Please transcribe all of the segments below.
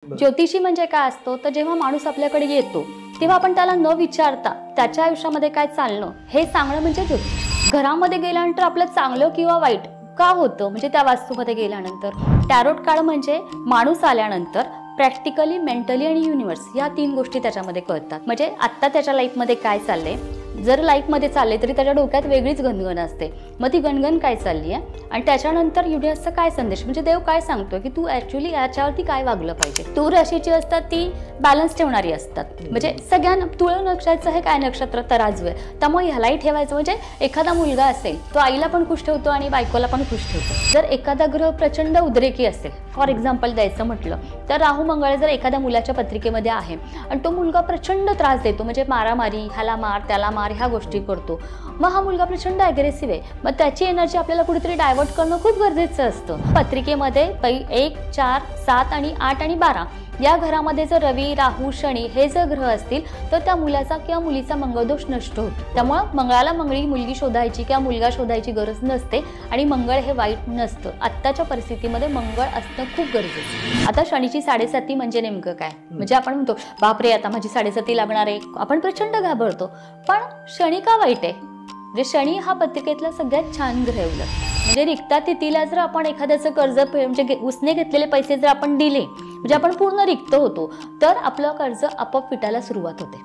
ज्योतिषी म्हणजे काय असतो तर जेव्हा माणूस आपल्याकडे येतो तेव्हा आपण त्याला न विचारता त्याच्या आयुष्यामध्ये काय चालणं हे सांगणं म्हणजे ज्योतिष. घरामध्ये गेल्यानंतर आपलं चांगलं किंवा वाईट का होतं म्हणजे त्या वास्तूमध्ये गेल्यानंतर टॅरोट कार्ड म्हणजे माणूस आल्यानंतर प्रॅक्टिकली, मेंटली आणि युनिव्हर्स या तीन गोष्टी त्याच्यामध्ये कळतात. म्हणजे आत्ता त्याच्या लाईफमध्ये काय चाललंय, जर लाईफमध्ये चालले तरी त्याच्या डोक्यात वेगळीच गणगण असते. मग ती गणगण काय चालली आहे आणि त्याच्यानंतर युनिव्हर्सचा काय संदेश म्हणजे देव काय सांगतोय की तू ॲक्च्युली याच्यावरती काय वागलं पाहिजे. तूळ राशीची असतात ती बॅलन्स ठेवणारी असतात. म्हणजे सगळ्यांना तुळ नक्षत्राचं हे काय नक्षत्र तराजू आहे, त्यामुळे ह्यालाही ठेवायचं. म्हणजे एखादा मुलगा असेल तो आईला पण खुश ठेवतो आणि बायकोला पण खुश ठेवतो. जर एखादा ग्रह प्रचंड उद्रेकी असेल, फॉर एक्झाम्पल द्यायचं म्हटलं तर राहू मंगळ जर एखाद्या मुलाच्या पत्रिकेमध्ये आहे आणि तो मुलगा प्रचंड त्रास देतो, म्हणजे मारामारी, ह्याला मार त्याला मार ह्या गोष्टी करतो, मग हा मुलगा प्रचंड ॲग्रेसिव्ह आहे. मग त्याची एनर्जी आपल्याला कुठेतरी डायव्हर्ट करणं खूप गरजेचं असतं. पत्रिकेमध्ये 1, 4, 7 आणि 8 आणि 12 या घरामध्ये जर रवी, राहू, शनी हे जर ग्रह असतील तर त्या मुलाचा किंवा मुलीचा मंगळदोष नष्ट होतो. त्यामुळं मंगळाला मंगळी मुलगी शोधायची किंवा मुलगा शोधायची गरज नसते आणि मंगळ हे वाईट नसतं. आत्ताच्या परिस्थितीमध्ये मंगळ असणं खूप गरजेचं. आता शनीची 7.5 म्हणजे नेमकं काय, म्हणजे आपण म्हणतो बापरे आता माझी 7.5 लागणार आहे, आपण प्रचंड घाबरतो. पण शनी का वाईट आहे, म्हणजे शनी हा पत्रिकेतला सगळ्यात छान ग्रह उलट. म्हणजे रिक्ता तिथीला जर आपण एखाद्याचं कर्ज म्हणजे उसने घेतलेले पैसे जर आपण दिले म्हणजे आपण पूर्ण रिक्त होतो, तर आपलं कर्ज आपोआप फिटायला सुरुवात होते.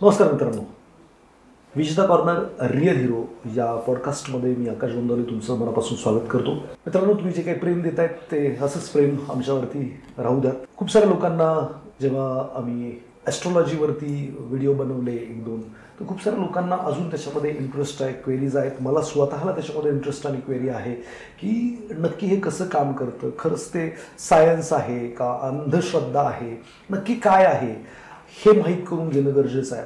नमस्कार मित्रांनो, विजेता कॉर्नर रिअल हिरो या पॉडकास्टमध्ये मी आकाश गोंदवले तुमचं मनापासून स्वागत करतो. मित्रांनो, तुम्ही जे काही प्रेम देत आहेत ते असंच प्रेम आमच्यावरती राहू द्या. खूप साऱ्या लोकांना जेव्हा आम्ही ॲस्ट्रॉलॉजीवरती व्हिडिओ बनवले 1-2 तर खूप साऱ्या लोकांना अजून त्याच्यामध्ये इंटरेस्ट आहे, क्वेरीज आहेत. मला स्वतःला त्याच्यामध्ये इंटरेस्ट आणि क्वेरी आहे की नक्की हे कसं काम करतं, खरंच ते सायन्स आहे का, अंधश्रद्धा आहे, नक्की काय आहे हे माहीत करून घेणं गरजेचं आहे.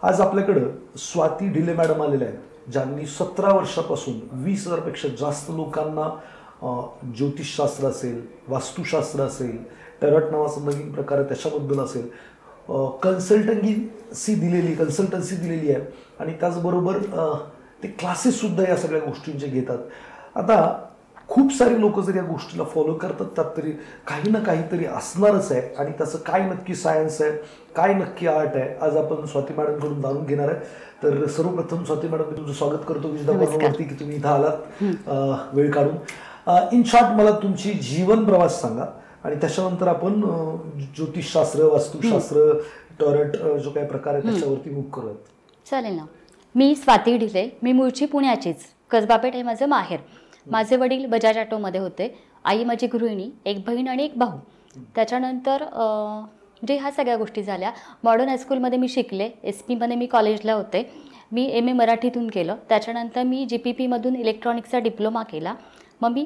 आज आपल्याकडं स्वाती ढिले मॅडम आलेल्या आहेत, ज्यांनी 17 वर्षापासून 20,000पेक्षा जास्त लोकांना ज्योतिषशास्त्र असेल, वास्तुशास्त्र असेल, टॅरोट नावाचा नवीन प्रकार आहे त्याच्याबद्दल असेल, कन्सल्टन्सी दिलेली आहे आणि त्याचबरोबर ते क्लासेससुद्धा या सगळ्या गोष्टींचे घेतात. आता खूप सारे लोक जर या गोष्टीला फॉलो करतात त्यात तरी काही ना काहीतरी असणारच आहे आणि त्याचं काय नक्की सायन्स आहे, काय नक्की आर्ट आहे, आज आपण स्वाती मॅडमकडून जाणून घेणार आहे. तर सर्वप्रथम स्वाती मॅडम, मी तुमचं स्वागत करतो विजेता कॉर्नरवरती की तुम्ही इथं आलात वेळ काढून. इन शॉर्ट मला तुमची जीवन प्रवास सांगा आणि त्याच्यानंतर आपण ज्योतिषशास्त्र, वास्तुशास्त्र, टॅरोट जो काही प्रकार आहे त्याच्यावरती मूव्ह करूयात. चालेल ना. मी स्वाती ढिले, मी मूळची पुण्याचीच, कसबापेठ हे माझं माहेर. माझे वडील बजाज ऑटोमध्ये होते, आई माझी गृहिणी, एक बहीण आणि एक भाऊ. त्याच्यानंतर म्हणजे ह्या सगळ्या गोष्टी झाल्या. मॉडर्न हायस्कूलमध्ये मी शिकले, SP मध्ये मी कॉलेजला होते. मी MA मराठीतून केलं. त्याच्यानंतर मी GPPमधून इलेक्ट्रॉनिक्सचा डिप्लोमा केला. मग मी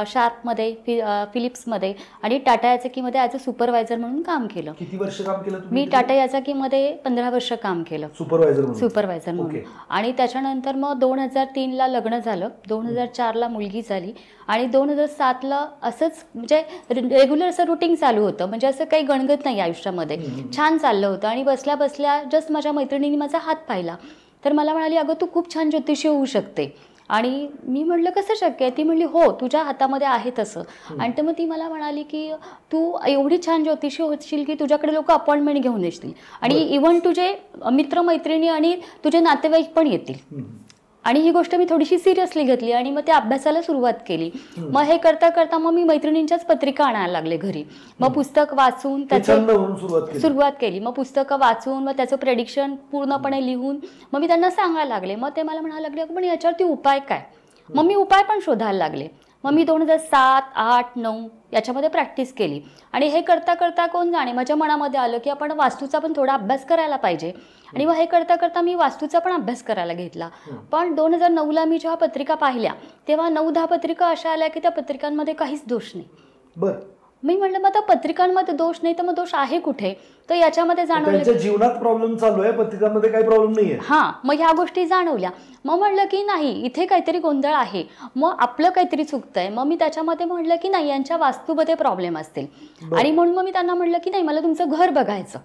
शार्पमध्ये, फिलिप्समध्ये आणि टाटा याचाकीमध्ये ॲज अ सुपरवायझर म्हणून काम केलं. किती वर्ष काम केलं तुम्ही? मी टाटा याचाकीमध्ये 15 वर्ष काम केलं सुपरवायझर म्हणून. आणि त्याच्यानंतर मग 2003ला लग्न झालं, 2004ला मुलगी झाली आणि 2007ला असंच म्हणजे रेग्युलर असं रुटीन चालू होतं. म्हणजे असं काही गणगत नाही आयुष्यामध्ये, छान चाललं होतं. आणि बसल्या बसल्या जस्ट माझ्या मैत्रिणीने माझा हात पाहिला तर मला म्हणाली, अगं तू खूप छान ज्योतिषी होऊ शकते. आणि मी म्हटलं कसं शक्य आहे? ती म्हणली हो, तुझ्या हातामध्ये आहे तसं. आणि तर मग ती मला म्हणाली की तू एवढी छान ज्योतिषी होशील की तुझ्याकडे लोक अपॉइंटमेंट घेऊन येतील आणि इव्हन तुझे मित्रमैत्रिणी आणि तुझे नातेवाईक पण येतील. आणि ही गोष्ट मी थोडीशी सिरियसली घेतली आणि मग त्या अभ्यासाला सुरुवात केली. मग हे करता करता मग मी मैत्रिणींच्याच पत्रिका आणायला लागले घरी. मग पुस्तक वाचून त्याचं सुरुवात केली. मग पुस्तकं वाचून मग त्याचं प्रेडिक्शन पूर्णपणे लिहून मग मी त्यांना सांगायला लागले. मग ते मला म्हणायला लागले पण याच्यावरती उपाय काय? मग मी उपाय पण शोधायला लागले. मग मी 2007, 8, 9 याच्यामध्ये प्रॅक्टिस केली. आणि हे करता करता कोण जाणे माझ्या मनामध्ये आलं की आपण वास्तूचा पण थोडा अभ्यास करायला पाहिजे. आणि मग हे करता करता मी वास्तूचा पण अभ्यास करायला घेतला. पण 2009ला मी जेव्हा पत्रिका पाहिल्या तेव्हा 9-10 पत्रिका अशा आल्या की त्या पत्रिकांमध्ये काहीच दोष नाही. बरं. मी म्हटलं मग आता पत्रिकांमध्ये दोष नाही तर मग दोष आहे कुठे? तर याच्यामध्ये जाणवलं जीवनात प्रॉब्लेम चालू आहे, पत्रिकांमध्ये काही प्रॉब्लेम नाहीये. हां, मग ह्या गोष्टी जाणवल्या. मग म्हटलं की नाही, इथे काहीतरी गोंधळ आहे, मग आपलं काहीतरी चुकतंय. मग मी त्याच्यामध्ये म्हटलं की नाही, यांच्या वास्तूमध्ये प्रॉब्लेम असतील. आणि म्हणून मग मी त्यांना म्हटलं की नाही, मला तुमचं घर बघायचं.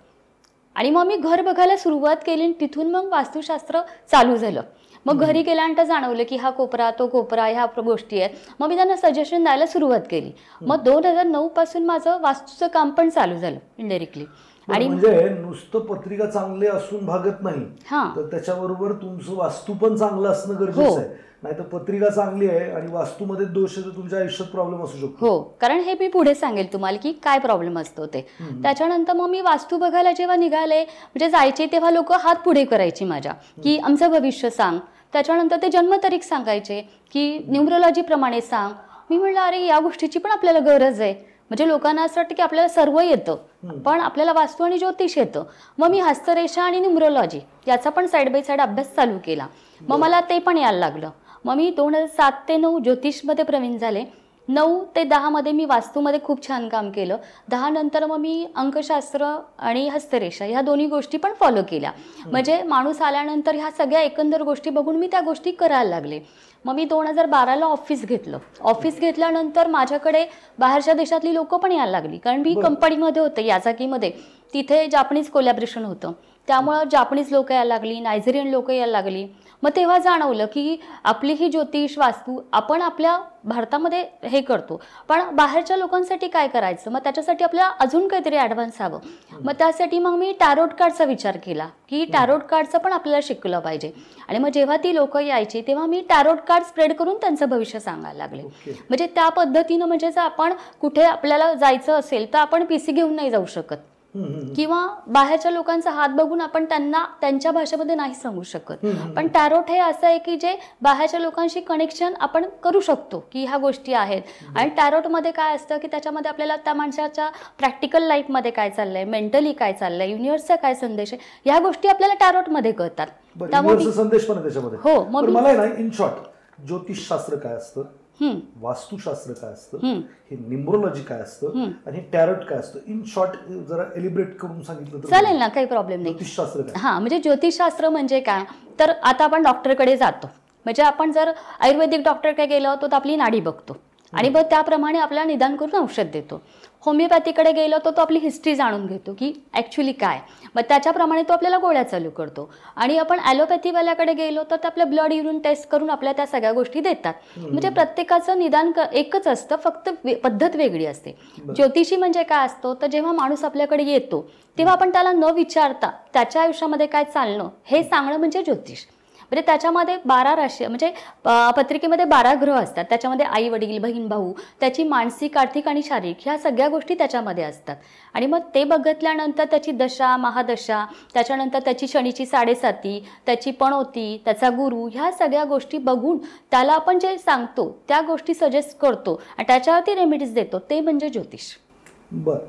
आणि मग मी घर बघायला सुरुवात केली आणि तिथून मग वास्तुशास्त्र चालू झालं. मग घरी गेल्यानंतर जाणवलं की हा कोपरा तो कोपरा ह्या गोष्टी आहेत. मग मी त्यांना सजेशन द्यायला सुरुवात केली. मग 2009 पासून माझं वास्तूचं काम पण चालू झालं इनडायरेक्टली. आणि म्हणजे नुसतं पत्रिका चांगले असून भागत नाही, तर त्याच्याबरोबर तुमचं वास्तू पण चांगलं असणं गरजेचं आहे. नाही तर पत्रिका चांगली आहे आणि वास्तूमध्ये दोष आहे तर तुमच्या आयुष्यात प्रॉब्लेम असू शकतो. हो, कारण हे मी पुढे सांगेल तुम्हाला की काय प्रॉब्लेम असतो ते. त्याच्यानंतर मग मी वास्तू बघायला जेव्हा निघाले म्हणजे जायचे तेव्हा लोक हात पुढे करायची माझ्या की आमचं भविष्य सांग. त्याच्यानंतर ते जन्मतारीख सांगायचे की न्यूमरोलॉजी प्रमाणे सांग. मी म्हणलं अरे या गोष्टीची पण आपल्याला गरज आहे. म्हणजे लोकांना असं वाटतं की आपल्याला सर्व येतं पण आपल्याला वास्तू आणि ज्योतिष येतं. मग मी हस्तरेषा आणि न्यूमरोलॉजी याचा पण साईड बाय साईड अभ्यास चालू केला. मग मला ते पण यायला लागलं. मग मी 2007 ते 2009 ज्योतिषमध्ये प्रवीण झाले. 9 ते 10 मध्ये मी वास्तूमध्ये खूप छान काम केलं. 10 नंतर मग मी अंकशास्त्र आणि हस्तरेषा ह्या दोन्ही गोष्टी पण फॉलो केल्या. म्हणजे माणूस आल्यानंतर ह्या सगळ्या एकंदर गोष्टी बघून मी त्या गोष्टी करायला लागले. मग मी 2012ला ऑफिस घेतलं. ऑफिस घेतल्यानंतर माझ्याकडे बाहेरच्या देशातली लोक पण यायला लागली. कारण मी कंपनीमध्ये होते याझाकीमध्ये, तिथे जापनीज कोलॅबरेशन होतं. त्यामुळं जापनीज लोक यायला लागली, नायजेरियन लोक यायला लागली. मग तेव्हा जाणवलं की आपली ही ज्योतिष वास्तू आपण आपल्या भारतामध्ये हे करतो पण बाहेरच्या लोकांसाठी काय करायचं. मग त्याच्यासाठी आपल्याला अजून काहीतरी ॲडव्हान्स हवं. मग त्यासाठी मग मी टॅरोट कार्डचा विचार केला की टॅरोट कार्डचं पण आपल्याला शिकलं पाहिजे. आणि मग जेव्हा ती लोक यायची तेव्हा मी टॅरोट कार्ड स्प्रेड करून त्यांचं भविष्य सांगायला लागले. म्हणजे त्या पद्धतीनं म्हणजे जर आपण कुठे आपल्याला जायचं असेल तर आपण PC घेऊन नाही जाऊ शकत किंवा बाहेरच्या लोकांचा हात बघून आपण त्यांना त्यांच्या भाषेमध्ये नाही सांगू शकत. पण टॅरोट हे असं आहे की जे बाहेरच्या लोकांशी कनेक्शन आपण करू शकतो की ह्या गोष्टी आहेत. आणि टॅरोटमध्ये काय असतं की त्याच्यामध्ये आपल्याला त्या माणसाच्या प्रॅक्टिकल लाईफमध्ये काय चाललंय, मेंटली काय चाललंय, युनिव्हर्सचा काय संदेश आहे, ह्या गोष्टी आपल्याला टॅरोटमध्ये कळतात. त्यामुळे संदेश पण त्याच्यामध्ये. हो, मग मला ना इन शॉर्ट ज्योतिषशास्त्र काय असतं, वास्तुशास्त्र काय असतं, हे न्यूमरोलॉजी काय असतं आणि टॅरोट काय असतं, इन शॉर्ट जरा एलिब्रेट करून सांगितलं तर चालेल ना, काही प्रॉब्लेम नाही. ज्योतिषशास्त्र काय? हा, म्हणजे ज्योतिषशास्त्र म्हणजे काय तर आता आपण डॉक्टरकडे जातो. म्हणजे आपण जर आयुर्वेदिक डॉक्टरकडे गेलो तर आपली नाडी बघतो आणि मग त्याप्रमाणे आपल्याला निदान करून औषध देतो. होमिओपॅथीकडे गेलो तो आपली हिस्ट्री जाणून घेतो की ॲक्च्युली काय, मग त्याच्याप्रमाणे तो आपल्याला गोळ्या चालू करतो. आणि आपण ॲलोपॅथीवाल्याकडे गेलो तर ते आपलं ब्लड युरिन टेस्ट करून आपल्याला त्या सगळ्या गोष्टी देतात. म्हणजे प्रत्येकाचं निदान एकच असतं, फक्त पद्धत वेगळी असते. ज्योतिषी म्हणजे काय असतो तर जेव्हा माणूस आपल्याकडे येतो तेव्हा आपण त्याला न विचारता त्याच्या आयुष्यामध्ये काय चालणं हे सांगणं म्हणजे ज्योतिष. म्हणजे त्याच्यामध्ये 12 राशी म्हणजे पत्रिकेमध्ये 12 ग्रह असतात. त्याच्यामध्ये आई वडील, बहीण भाऊ, त्याची मानसिक, आर्थिक आणि शारीरिक ह्या सगळ्या गोष्टी त्याच्यामध्ये असतात. आणि मग ते बघितल्यानंतर त्याची दशा, महादशा, त्याच्यानंतर त्याची शनीची 7.5, त्याची पणोती, त्याचा गुरु, ह्या सगळ्या गोष्टी बघून त्याला आपण जे सांगतो त्या गोष्टी सजेस्ट करतो आणि त्याच्यावरती रेमेडीज देतो, ते म्हणजे ज्योतिष. बरं,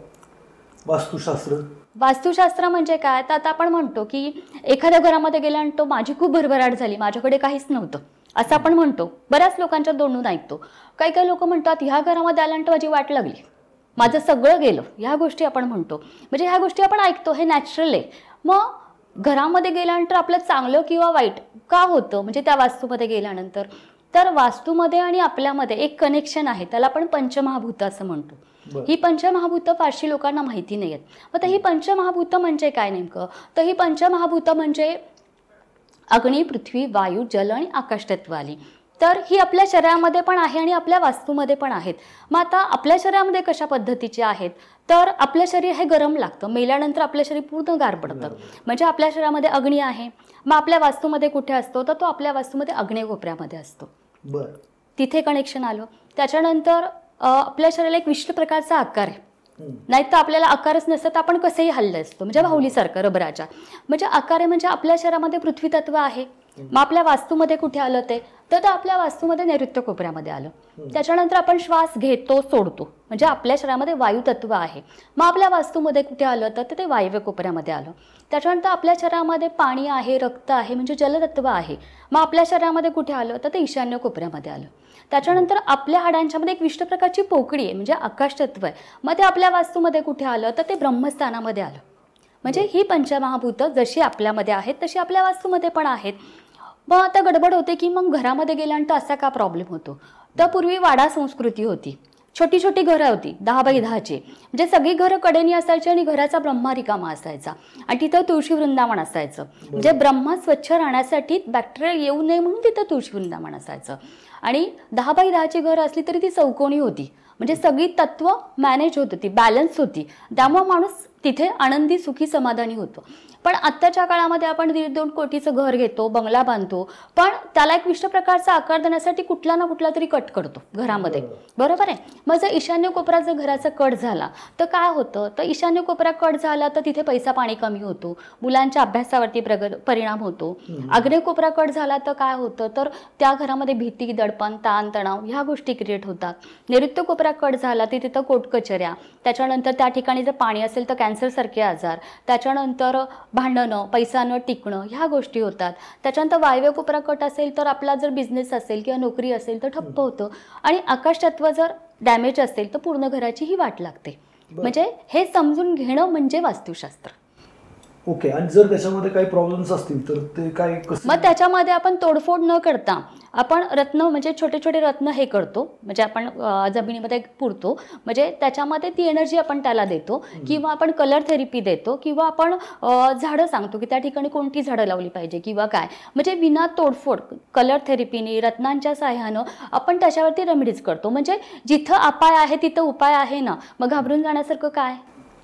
वास्तुशास्त्र. वास्तुशास्त्र म्हणजे काय तर आता आपण म्हणतो की एखाद्या घरामध्ये गेल्यानंतर माझी खूप भरभराट झाली, माझ्याकडे काहीच नव्हतं असं आपण म्हणतो. बऱ्याच लोकांच्या तोंडून ऐकतो. काही काही लोक म्हणतात ह्या घरामध्ये आल्यानंतर माझी वाट लागली, माझं सगळं गेलं, ह्या गोष्टी आपण म्हणतो. म्हणजे ह्या गोष्टी आपण ऐकतो, हे नॅचरल आहे. मग घरामध्ये गेल्यानंतर आपलं चांगलं किंवा वाईट का होतं म्हणजे त्या वास्तूमध्ये गेल्यानंतर तर वास्तूमध्ये आणि आपल्यामध्ये एक कनेक्शन आहे, त्याला आपण पंचमहाभूत असं म्हणतो. ही पंचमहाभूत फारशी लोकांना माहिती नाही आहेत. मग ही पंचमहाभूत म्हणजे काय नेमकं तर ही पंचमहाभूत म्हणजे अग्नी, पृथ्वी, वायू, जल आणि आकाश तत्व आली. तर ही आपल्या शरीरामध्ये पण आहे आणि आपल्या वास्तूमध्ये पण आहेत. मग आता आपल्या शरीरामध्ये कशा पद्धतीचे आहेत तर आपलं शरीर हे गरम लागतं, मेल्यानंतर आपलं शरीर पूर्ण गार पडतं. म्हणजे आपल्या शरीरामध्ये अग्नी आहे. मग आपल्या वास्तूमध्ये कुठे असतो तर तो आपल्या वास्तूमध्ये आग्नेय कोपऱ्यामध्ये असतो. तिथे कनेक्शन आलं. त्याच्यानंतर आपल्या शरीराला एक विशिष्ट प्रकारचा आकार आहे. नाही तर आपल्याला आकारच नसतं तर आपण कसंही हल्लं असतो, म्हणजे बाहुलीसारखं रबराच्या. म्हणजे आकार आहे म्हणजे आपल्या शरीरामध्ये पृथ्वी तत्व आहे. मग आपल्या वास्तूमध्ये कुठे आलं ते तर आपल्या वास्तूमध्ये नैऋत्य कोपऱ्यामध्ये आलं. त्याच्यानंतर आपण श्वास घेतो सोडतो म्हणजे आपल्या शरीरामध्ये वायू तत्व आहे. मग आपल्या वास्तूमध्ये कुठे आलं तर ते वायव्य कोपऱ्यामध्ये आलं. त्याच्यानंतर आपल्या शरीरामध्ये पाणी आहे, रक्त आहे म्हणजे जलतत्व आहे. मग आपल्या शरीरामध्ये कुठे आलं तर ते ईशान्य कोपऱ्यामध्ये आलं. त्याच्यानंतर आपल्या हाडांच्यामध्ये एक विशिष्ट प्रकारची पोकळी आहे म्हणजे आकाश तत्व आहे. मग ते आपल्या वास्तूमध्ये कुठे आलं तर ते ब्रह्मस्थानामध्ये आलं. म्हणजे ही पंचमहाभूत जशी आपल्यामध्ये आहेत तशी आपल्या वास्तूमध्ये पण आहेत. मग आता गडबड होते की मग घरामध्ये गेल्यानंतर असा का प्रॉब्लेम होतो तर पूर्वी वाडा संस्कृती होती. छोटी छोटी घरं होती 10x10ची, म्हणजे सगळी घरं कडेनी असायची आणि घराचा ब्रह्मा रिकामा असायचा आणि तिथं तुळशी वृंदावन असायचं. म्हणजे ब्रह्मा स्वच्छ राहण्यासाठी बॅक्टेरिया येऊ नये म्हणून तिथं तुळशी वृंदावन असायचं. आणि 10x10ची घरं असली तरी ती चौकोनी होती, म्हणजे सगळी तत्व मॅनेज होत होती, बॅलन्स होती. त्यामुळे माणूस तिथे आनंदी सुखी समाधानी होतो. पण आत्ताच्या काळामध्ये आपण 1.5-2 कोटीचं घर घेतो, बंगला बांधतो, पण त्याला एक विशिष्ट प्रकारचा आकार देण्यासाठी कुठला ना कुठला तरी कट करतो घरामध्ये, बरोबर आहे. मग जर ईशान्य कोपरा जर घराचा कट झाला तर काय होतं, तर ईशान्य कोपरा कट झाला तर तिथे पैसा पाणी कमी होतो, मुलांच्या अभ्यासावरती परिणाम होतो. आग्नेय कोपरा कट झाला तर काय होतं, तर त्या घरामध्ये भीती, दडपण, ताण तणाव ह्या गोष्टी क्रिएट होतात. नैऋत्य कोपरा कट झाला तर तिथं कोर्ट कचऱ्या, त्याच्यानंतर त्या ठिकाणी जर पाणी असेल तर कॅन्सर सारखे आजार, त्याच्यानंतर भांडणं, पैसा न टिकणं ह्या गोष्टी होतात. त्याच्यानंतर वायव्य कोपरा कट असेल तर आपला जर बिझनेस असेल किंवा नोकरी असेल तर ठप्प होतं. आणि आकाश तत्व जर डॅमेज असेल तर पूर्ण घराची ही वाट लागते. म्हणजे हे समजून घेणं म्हणजे वास्तुशास्त्र. ओके. आणि जर त्याच्यामध्ये काही प्रॉब्लेम्स असतील तर ते काय कसं, मग त्याच्यामध्ये आपण तोडफोड न करता आपण रत्न म्हणजे छोटे छोटे रत्न हे करतो, म्हणजे आपण जमिनीमध्ये पुरतो, म्हणजे त्याच्यामध्ये ती एनर्जी आपण त्याला देतो. किंवा आपण कलर थेरपी देतो, किंवा आपण झाडं सांगतो की त्या ठिकाणी कोणती झाडं लावली पाहिजे किंवा काय, म्हणजे विना तोडफोड कलर थेरपीने रत्नांच्या सहाय्यानं आपण त्याच्यावरती रेमेडीज करतो. म्हणजे जिथं अपाय आहे तिथं उपाय आहे ना, मग घाबरून जाण्यासारखं काय,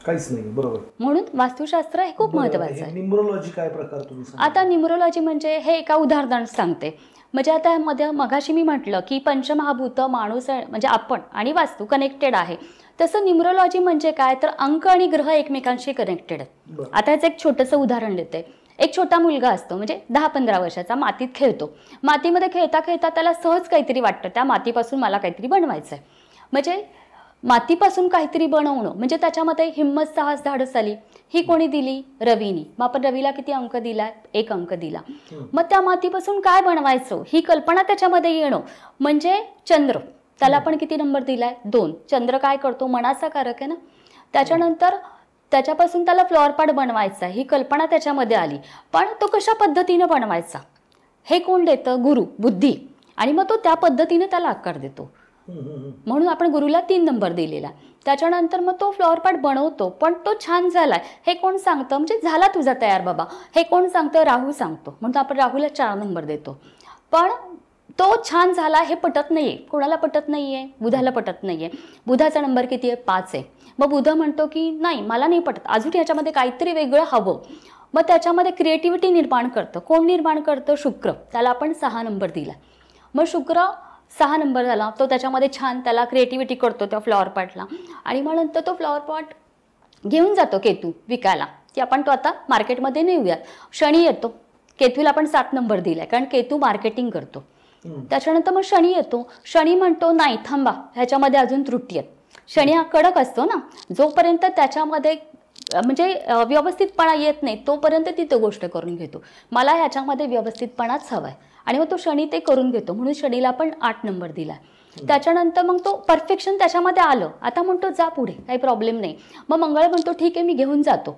काहीच नाही. बरोबर. म्हणून वास्तुशास्त्र हे खूप महत्वाचं आहे. न्यूमरोलॉजी काय प्रकार तुम्ही सांगा? आता न्यूमरोलॉजी म्हणजे हे एका उदाहरण सांगते. म्हणजे आता मध्ये मगाशी मी म्हटलं की पंचमहाभूत माणूस म्हणजे आपण आणि वास्तू कनेक्टेड आहे, तसं न्यूमरोलॉजी म्हणजे काय, तर अंक आणि ग्रह एकमेकांशी कनेक्टेड आहेत. आता याचं एक छोटंसं उदाहरण देते. एक छोटा मुलगा असतो, म्हणजे 10-15 वर्षाचा, मातीत खेळतो. मातीमध्ये खेळता खेळता त्याला सहज काहीतरी वाटतं, त्या मातीपासून मला काहीतरी बनवायचं आहे. म्हणजे मातीपासून काहीतरी बनवणं म्हणजे त्याच्यामध्ये हिंमत, साहस, धाडस आली. ही कोणी दिली, रवीनी. मग आपण रवीला किती अंक दिला, 1 अंक दिला. मग त्या मातीपासून काय बनवायचं ही कल्पना त्याच्यामध्ये येणं म्हणजे चंद्र, त्याला आपण किती नंबर दिलाय, 2. चंद्र काय करतो, मनाचा कारक आहे ना. त्याच्यानंतर त्याच्यापासून त्याला फ्लॉवर पॉट बनवायचा ही कल्पना त्याच्यामध्ये आली, पण तो कशा पद्धतीनं बनवायचा हे कोण देतं, गुरु, बुद्धी. आणि मग तो त्या पद्धतीने त्याला आकार देतो. म्हणून आपण गुरुला 3 नंबर दिलेला. त्याच्यानंतर मग तो फ्लॉवर पॉट बनवतो, पण तो छान झालाय हे कोण सांगतं, म्हणजे झाला तुझा तयार बाबा हे कोण सांगतं, राहू सांगतो. म्हणून आपण राहूला 4 नंबर देतो. पण तो छान झाला हे पटत नाहीये, कोणाला पटत नाहीये, बुधाला पटत नाहीये. बुधाचा नंबर किती आहे, 5 आहे. मग बुध म्हणतो की नाही मला नाही पटत, अजून याच्यामध्ये काहीतरी वेगळं हवं. मग त्याच्यामध्ये क्रिएटिव्हिटी निर्माण करतं. कोण निर्माण करतं, शुक्र. त्याला आपण 6 नंबर दिला. मग शुक्र 6 नंबर झाला, तो त्याच्यामध्ये छान त्याला क्रिएटिव्हिटी करतो त्या फ्लॉवर पॉटला. आणि मग नंतर तो फ्लॉवर पॉट घेऊन जातो केतू विकायला, की आपण तो आता मार्केटमध्ये नेऊयात. शनी येतो, केतूला आपण 7 नंबर दिलाय कारण केतू मार्केटिंग करतो. त्याच्यानंतर मग शनी येतो. शनी म्हणतो नाही थांबा, ह्याच्यामध्ये अजून त्रुटी आहेत. शनी हा कडक असतो ना, जोपर्यंत त्याच्यामध्ये म्हणजे व्यवस्थितपणा येत नाही तोपर्यंत ती तो गोष्ट करून घेतो. मला ह्याच्यामध्ये व्यवस्थितपणाच हवाय आणि मग तो शनी ते करून घेतो. म्हणून शनीला आपण 8 नंबर दिला. त्याच्यानंतर मग तो परफेक्शन त्याच्यामध्ये आलं. आता म्हणतो जा पुढे, काही प्रॉब्लेम नाही. मग मंगळ म्हणतो ठीक आहे मी घेऊन जातो.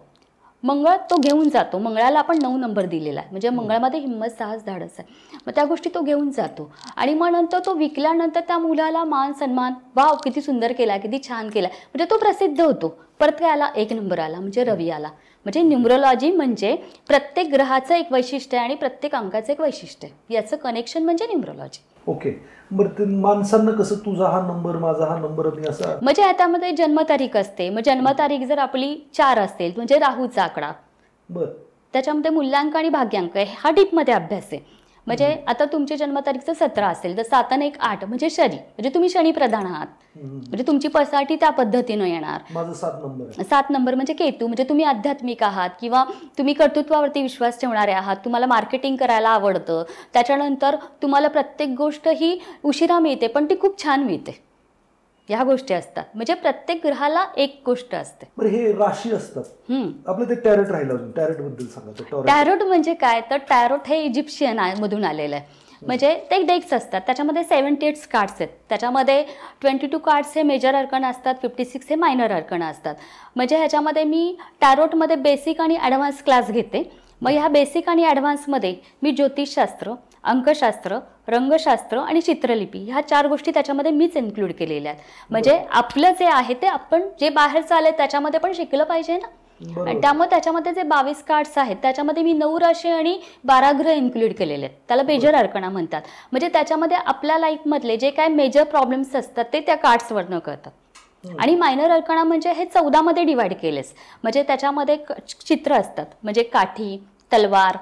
मंगळ तो घेऊन जातो. मंगळाला आपण 9 नंबर दिलेला आहे, म्हणजे मंगळामध्ये हिंमत, साहस, धाडस आहे. मग त्या गोष्टी तो घेऊन जातो. आणि मग नंतर तो विकल्यानंतर त्या मुलाला मान सन्मान, वाव किती सुंदर केला, किती छान केला, म्हणजे तो प्रसिद्ध होतो. परत काय आला, 1 नंबर आला, म्हणजे रवी आला. म्हणजे न्यूमरोलॉजी म्हणजे प्रत्येक ग्रहाचं एक वैशिष्ट्य आहे आणि प्रत्येक अंकाचं एक वैशिष्ट्य आहे, याचं कनेक्शन म्हणजे न्यूमरोलॉजी. ओके. बरं माणसांना कसं तुझा हा नंबर माझा हा नंबर असं, म्हणजे याच्यामध्ये जन्मतारीख असते. मग जन्मतारीख जर आपली 4 असेल म्हणजे राहूचा आकडा, बरं त्याच्यामध्ये मूल्यांक आणि भाग्यांक हा डीपमध्ये अभ्यास आहे. म्हणजे आता तुमची जन्मतारीख 17 असेल तर 7 आणि 1 8 म्हणजे शनी, म्हणजे तुम्ही शनी प्रधान आहात, म्हणजे तुमची पर्सनॅलिटी त्या पद्धतीनं येणार. माझा 7 नंबर आहे. 7 नंबर म्हणजे केतू, म्हणजे तुम्ही आध्यात्मिक आहात किंवा तुम्ही कर्तृत्वावरती विश्वास ठेवणारे आहात, तुम्हाला मार्केटिंग करायला आवडतं. त्याच्यानंतर तुम्हाला प्रत्येक गोष्ट ही उशिरा मिळते पण ती खूप छान मिळते. ह्या गोष्टी असतात. म्हणजे प्रत्येक ग्रहाला एक गोष्ट असते. बरं हे राशी असतात. आपलं ते टॅरोट राहिलं, अजून टॅरोट बद्दल सांगा. टॅरोट म्हणजे काय, तर टॅरोट हे इजिप्शियन मधून आलेलं आहे. म्हणजे ते डेक्स असतात, त्याच्यामध्ये 78 कार्ड्स आहेत. त्याच्यामध्ये 22 कार्ड्स हे मेजर अर्कण असतात, 56 हे मायनर अर्कण असतात. म्हणजे ह्याच्यामध्ये मी टॅरोटमध्ये बेसिक आणि ॲडव्हान्स क्लास घेते. मग ह्या बेसिक आणि ॲडव्हान्समध्ये मी ज्योतिषशास्त्र, अंकशास्त्र, रंगशास्त्र आणि चित्रलिपी ह्या 4 गोष्टी त्याच्यामध्ये मीच इन्क्लूड केलेल्या आहेत. म्हणजे आपलं जे आहे ते आपण जे बाहेर चालले त्याच्यामध्ये पण शिकलं पाहिजे ना. आणि त्यामुळे त्याच्यामध्ये जे 22 कार्ड्स आहेत त्याच्यामध्ये मी 9 राशी आणि 12 ग्रह इन्क्लूड केलेले आहेत. त्याला मेजर अर्कणा म्हणतात. म्हणजे त्याच्यामध्ये आपल्या लाईफमधले जे काय मेजर प्रॉब्लेम्स असतात ते त्या कार्ड्सवरनं कळतात. आणि मायनर अर्कणा म्हणजे हे 14 मध्ये डिवाइड केलेस. म्हणजे त्याच्यामध्ये चित्र असतात, म्हणजे काठी, तलवार,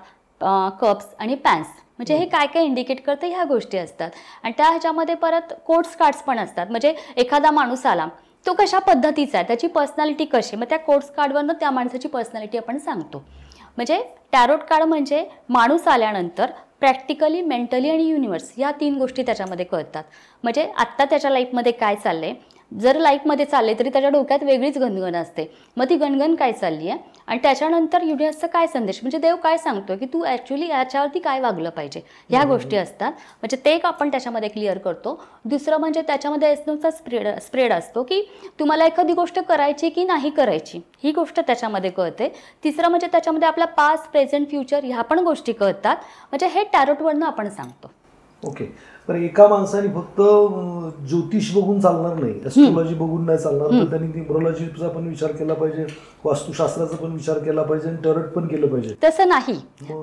कप्स आणि पॅन्स. म्हणजे हे काय काय इंडिकेट करतं ह्या गोष्टी असतात. आणि त्या ह्याच्यामध्ये परत कोड्स कार्ड्स पण असतात. म्हणजे एखादा माणूस आला, तो कशा पद्धतीचा आहे, त्याची पर्सनॅलिटी कशी, मग त्या कोड्स कार्डवरनं त्या माणसाची पर्सनॅलिटी आपण सांगतो. म्हणजे टॅरोट कार्ड म्हणजे माणूस आल्यानंतर प्रॅक्टिकली, मेंटली आणि युनिव्हर्स ह्या 3 गोष्टी त्याच्यामध्ये कळतात. म्हणजे आत्ता त्याच्या लाईफमध्ये काय चाललंय, जर लाईफमध्ये चालले तरी त्याच्या डोक्यात वेगळीच गणगण असते. मग ती गणगण काय चालली आहे आणि त्याच्यानंतर युनिव्हर्सचा काय संदेश, म्हणजे देव काय सांगतोय की तू ॲक्च्युली याच्यावरती काय वागलं पाहिजे, ह्या गोष्टी असतात. म्हणजे ते एक आपण त्याच्यामध्ये क्लिअर करतो. दुसरं म्हणजे त्याच्यामध्ये एस्नोचा स्प्रेड असतो की तुम्हाला एखादी गोष्ट करायची की नाही करायची, ही गोष्ट त्याच्यामध्ये कळते. तिसरं म्हणजे त्याच्यामध्ये आपला पास्ट, प्रेझेंट, फ्युचर ह्या पण गोष्टी कळतात. म्हणजे हे टॅरोटवरनं आपण सांगतो. ओके. तर एका माणसाने फक्त ज्योतिष बघून चालणार नाही, ॲस्ट्रोलॉजी बघून नाही चालणार, तर त्यांनी न्यूमरोलॉजीचा पण विचार केला पाहिजे, वास्तुशास्त्राचा पण विचार केला पाहिजे आणि टॅरोट पण केलं पाहिजे. तसं नाही.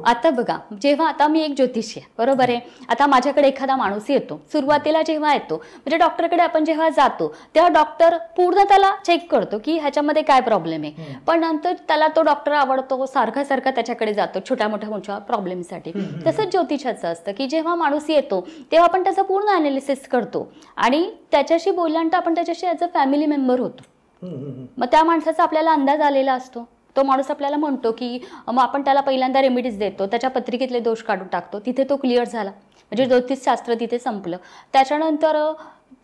आता बघा, जेव्हा आता मी एक ज्योतिषी आहे, बरोबर आहे, आता माझ्याकडे एखादा माणूस येतो, सुरुवातीला जेव्हा येतो म्हणजे डॉक्टरकडे आपण जेव्हा जातो तेव्हा डॉक्टर पूर्ण त्याला चेक करतो की ह्याच्यामध्ये काय प्रॉब्लेम आहे. पण नंतर त्याला तो डॉक्टर आवडतो, सारखा त्याच्याकडे जातो छोट्या मोठ्या प्रॉब्लेमसाठी. तसंच ज्योतिषाचं असतं की जेव्हा माणूस येतो तेव्हा आपण त्याचं पूर्ण अनालिसिस करतो आणि त्याच्याशी बोलल्यानंतर आपण त्याच्याशी ॲज अ फॅमिली मेंबर होतो. मग त्या माणसाचा आपल्याला अंदाज आलेला असतो. तो माणूस आपल्याला म्हणतो की मग आपण त्याला पहिल्यांदा रेमेडीज देतो, त्याच्या पत्रिकेतले दोष काढून टाकतो, तिथे तो क्लिअर झाला म्हणजे ज्योतिषशास्त्र तिथे संपलं. त्याच्यानंतर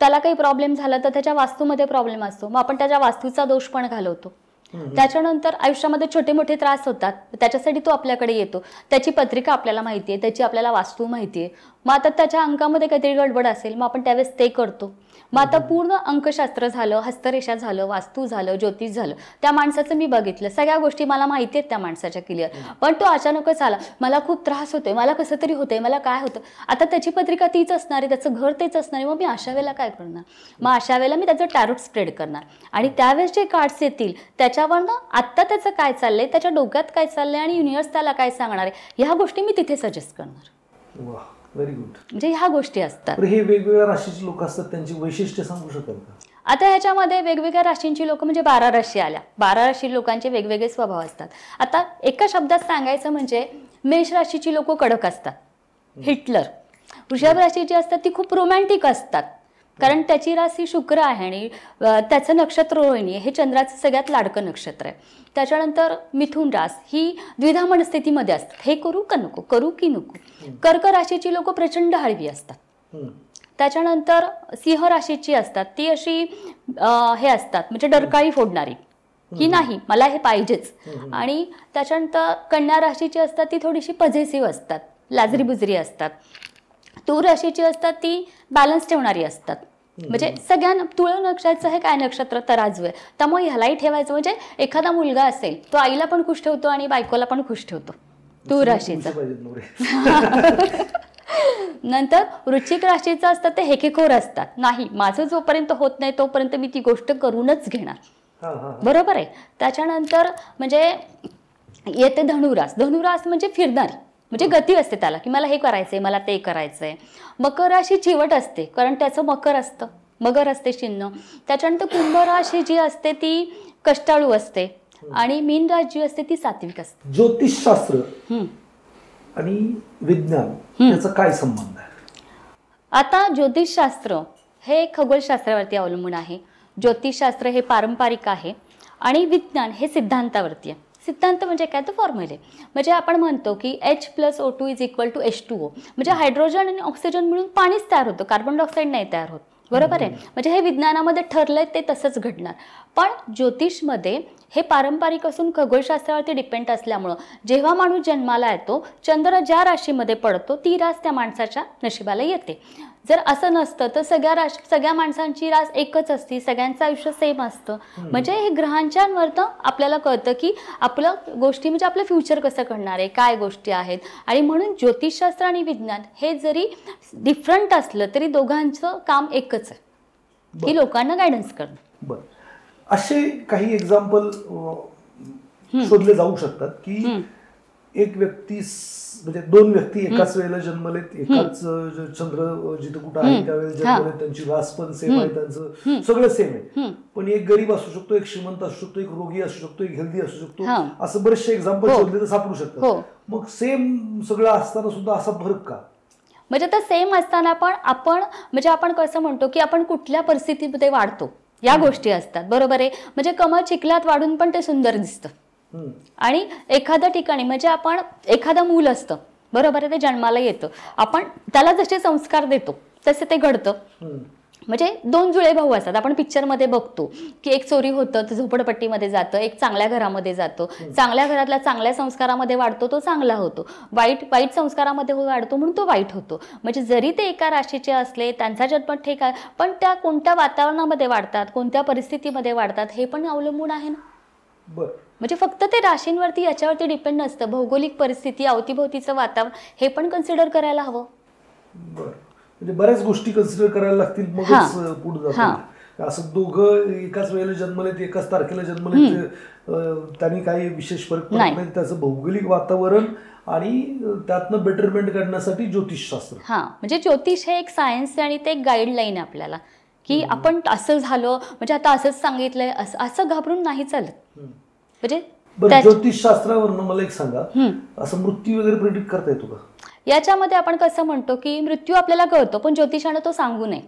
त्याला काही प्रॉब्लेम झाला तर त्याच्या वास्तूमध्ये प्रॉब्लेम असतो, मग आपण त्याच्या वास्तूचा दोष पण घालवतो. त्याच्यानंतर आयुष्यामध्ये छोटे मोठे त्रास होतात, त्याच्यासाठी तो आपल्याकडे येतो, त्याची पत्रिका आपल्याला माहिती आहे, त्याची आपल्याला वास्तू माहिती आहे. मग आता त्याच्या अंकामध्ये काहीतरी गडबड असेल, मग आपण त्यावेळेस ते करतो. मग आता पूर्ण अंकशास्त्र झालं, हस्तरेषा झालं, वास्तू झालं, ज्योतिष झालं, त्या माणसाचं मी बघितलं, सगळ्या गोष्टी मला माहिती आहेत त्या माणसाच्या क्लिअर. पण तो अचानकच आला, मला खूप त्रास होतोय, मला कसं तरी होतंय, मला काय होतं. आता त्याची पत्रिका तीच असणार आहे, त्याचं घर तेच असणार आहे. मग मी अशा वेळेला काय करणार, मग अशा वेळेला मी त्याचं टॅरोट स्प्रेड करणार आणि त्यावेळेस जे कार्ड्स येतील त्याच्यावरनं आत्ता त्याचं काय चाललंय, त्याच्या डोक्यात काय चाललंय आणि युनिव्हर्स त्याला काय सांगणार आहे, ह्या गोष्टी मी तिथे सजेस्ट करणार. Very good. म्हणजे ह्या गोष्टी असतात. हे वेगवेगळ्या राशीचे लोक असतात, त्यांची वैशिष्ट्य सांगू शकाल का? आता ह्याच्यामध्ये वेगवेगळ्या राशींची लोक म्हणजे 12 राशी आल्या, 12 राशी लोकांचे वेगवेगळे स्वभाव असतात. आता एका शब्दात सांगायचं म्हणजे मेष राशीची लोक कडक असतात, हिटलर. वृषभ राशीची असतात ती खूप रोमॅन्टिक असतात, कारण त्याची राशी शुक्र आहे आणि त्याचं नक्षत्र रोहिणी हे चंद्राचं सगळ्यात लाडकं नक्षत्र आहे. त्याच्यानंतर मिथुन रास ही द्विधा मनस्थितीमध्ये असतात, हे करू का नको, करू की नको. कर्क राशीची लोक प्रचंड हळवी असतात. त्याच्यानंतर सिंह राशीची असतात ती अशी हे असतात म्हणजे डरकाळी फोडणारी की नाही मला हे पाहिजेच. आणि त्याच्यानंतर कन्या राशीची असतात ती थोडीशी पॉझिटिव्ह असतात, लाजरी बुजरी असतात. तूळ राशीची असतात ती बॅलन्स ठेवणारी असतात. म्हणजे सगळ्या तुळ नक्षत्राचं हे काय नक्षत्र तराजू आहे, त्यामुळे ह्यालाही ठेवायचं. म्हणजे एखादा मुलगा असेल तो आईला पण खुश ठेवतो आणि बायकोला पण खुश ठेवतो, तूळ राशीचा. नंतर वृश्चिक राशीचं असतं ते हेकेखोर असतात, नाही माझं जोपर्यंत होत नाही तोपर्यंत मी ती गोष्ट करूनच घेणार, बरोबर आहे. त्याच्यानंतर म्हणजे येते धनुरास. धनुरास म्हणजे फिरणारी, म्हणजे गती असते त्याला की मला हे करायचंय, मला ते करायचंय. मकर राशी चिवट असते कारण त्याचं मकर असतं, मगर असते चिन्ह. त्याच्यानंतर कुंभ राशी जी असते ती कष्टाळू असते आणि मीन राशी जी असते ती सात्विक असते. ज्योतिषशास्त्र आणि विज्ञान याचा काय संबंध आहे? आता ज्योतिषशास्त्र हे खगोलशास्त्रावरती अवलंबून आहे, ज्योतिषशास्त्र हे पारंपरिक आहे आणि विज्ञान हे सिद्धांतावरती आहे. सिद्धांत म्हणजे काय, तर फॉर्म्युले. म्हणजे आपण म्हणतो की H+O2 = H2O, म्हणजे हायड्रोजन आणि ऑक्सिजन मिळून पाणीच तयार होतं, कार्बन डायऑक्साईड नाही तयार होत, बरोबर आहे. म्हणजे हे विज्ञानामध्ये ठरलंय ते तसंच घडणार. पण ज्योतिषमध्ये हे पारंपरिक असून खगोलशास्त्रावरती डिपेंड असल्यामुळं जेव्हा माणूस जन्माला येतो, चंद्र ज्या राशीमध्ये पडतो ती रास त्या माणसाच्या नशिबाला येते. जर असं नसतं तर सगळ्या माणसांची रास एकच असती, सगळ्यांचं आयुष्य सेम असतं. म्हणजे हे ग्रहांच्यावरतं आपल्याला कळतं की आपलं गोष्टी म्हणजे आपलं फ्युचर कसं घडणार आहे, काय गोष्टी आहेत. आणि म्हणून ज्योतिषशास्त्र आणि विज्ञान हे जरी डिफरंट असलं तरी दोघांचं काम एकच आहे, की लोकांना गायडन्स करणं. बरं, असे काही एक्झाम्पल शोधले जाऊ शकतात की एक व्यक्ती म्हणजे दोन व्यक्ती एकाच वेळेला जन्मलेत, एकाच चंद्र जिथे कुठं आहे त्यावेळेला जन्मलेत, त्यांची रास पण सेम आहे, त्यांचं सगळं सेम आहे, पण एक गरीब असू शकतो, एक श्रीमंत असू शकतो, एक रोगी असू शकतो, एक हेल्दी असू शकतो, असं बरेचसे एक्झाम्पल शोधले तर सापडू शकतात. मग सेम सगळं असताना सुद्धा असा फरक का? म्हणजे तर सेम असताना पण आपण कसं म्हणतो की आपण कुठल्या परिस्थितीमध्ये वाढतो या गोष्टी असतात. बरोबर आहे. म्हणजे कमळ चिखलात वाढून पण ते सुंदर दिसतं. आणि एखाद्या ठिकाणी म्हणजे आपण एखादं मूल असतं, बरोबर आहे, ते जन्माला येतं, आपण त्याला जसे संस्कार देतो तसे ते घडतं. म्हणजे दोन जुळे भाऊ असतात, आपण पिक्चरमध्ये बघतो की एक चोरी होतं तर झोपडपट्टीमध्ये जातं, एक चांगल्या घरामध्ये जातो, चांगल्या घरातल्या चांगल्या संस्कारामध्ये वाढतो तो चांगला होतो, वाईट संस्कारामध्ये वाढतो म्हणून तो वाईट होतो. म्हणजे जरी ते एका राशीचे असले, त्यांचा जन्म ठीक आहे, पण त्या कोणत्या वातावरणामध्ये वाढतात, कोणत्या परिस्थितीमध्ये वाढतात हे पण अवलंबून आहे ना. म्हणजे फक्त ते राशींवरती याच्यावरती डिपेंड नसतं, भौगोलिक परिस्थिती, अवतीभोवतीचं वातावरण हे पण कन्सिडर करायला हवं. म्हणजे बऱ्याच गोष्टी कन्सिडर करायला लागतील मगच पुढे जातील. असं दोघं एकाच वेळेला जन्मलेत, एकाच तारखेला जन्मलेत, त्यांनी काही विशेष फरक पडत नाही. त्याचं भौगोलिक वातावरण आणि त्यातनं बेटरमेंट करण्यासाठी ज्योतिषशास्त्र. म्हणजे ज्योतिष हे एक सायन्स आणि ते एक गाईडलाईन आपल्याला, की आपण असं झालं म्हणजे आता असंच सांगितलंय असं घाबरून नाही चालत. म्हणजे ज्योतिषशास्त्रावरनं मला एक सांगा, असं मृत्यू वगैरे प्रेडिक्ट करता येतो का? याच्यामध्ये आपण कसं म्हणतो की मृत्यू आपल्याला कळतो पण ज्योतिषानं तो सांगू नये.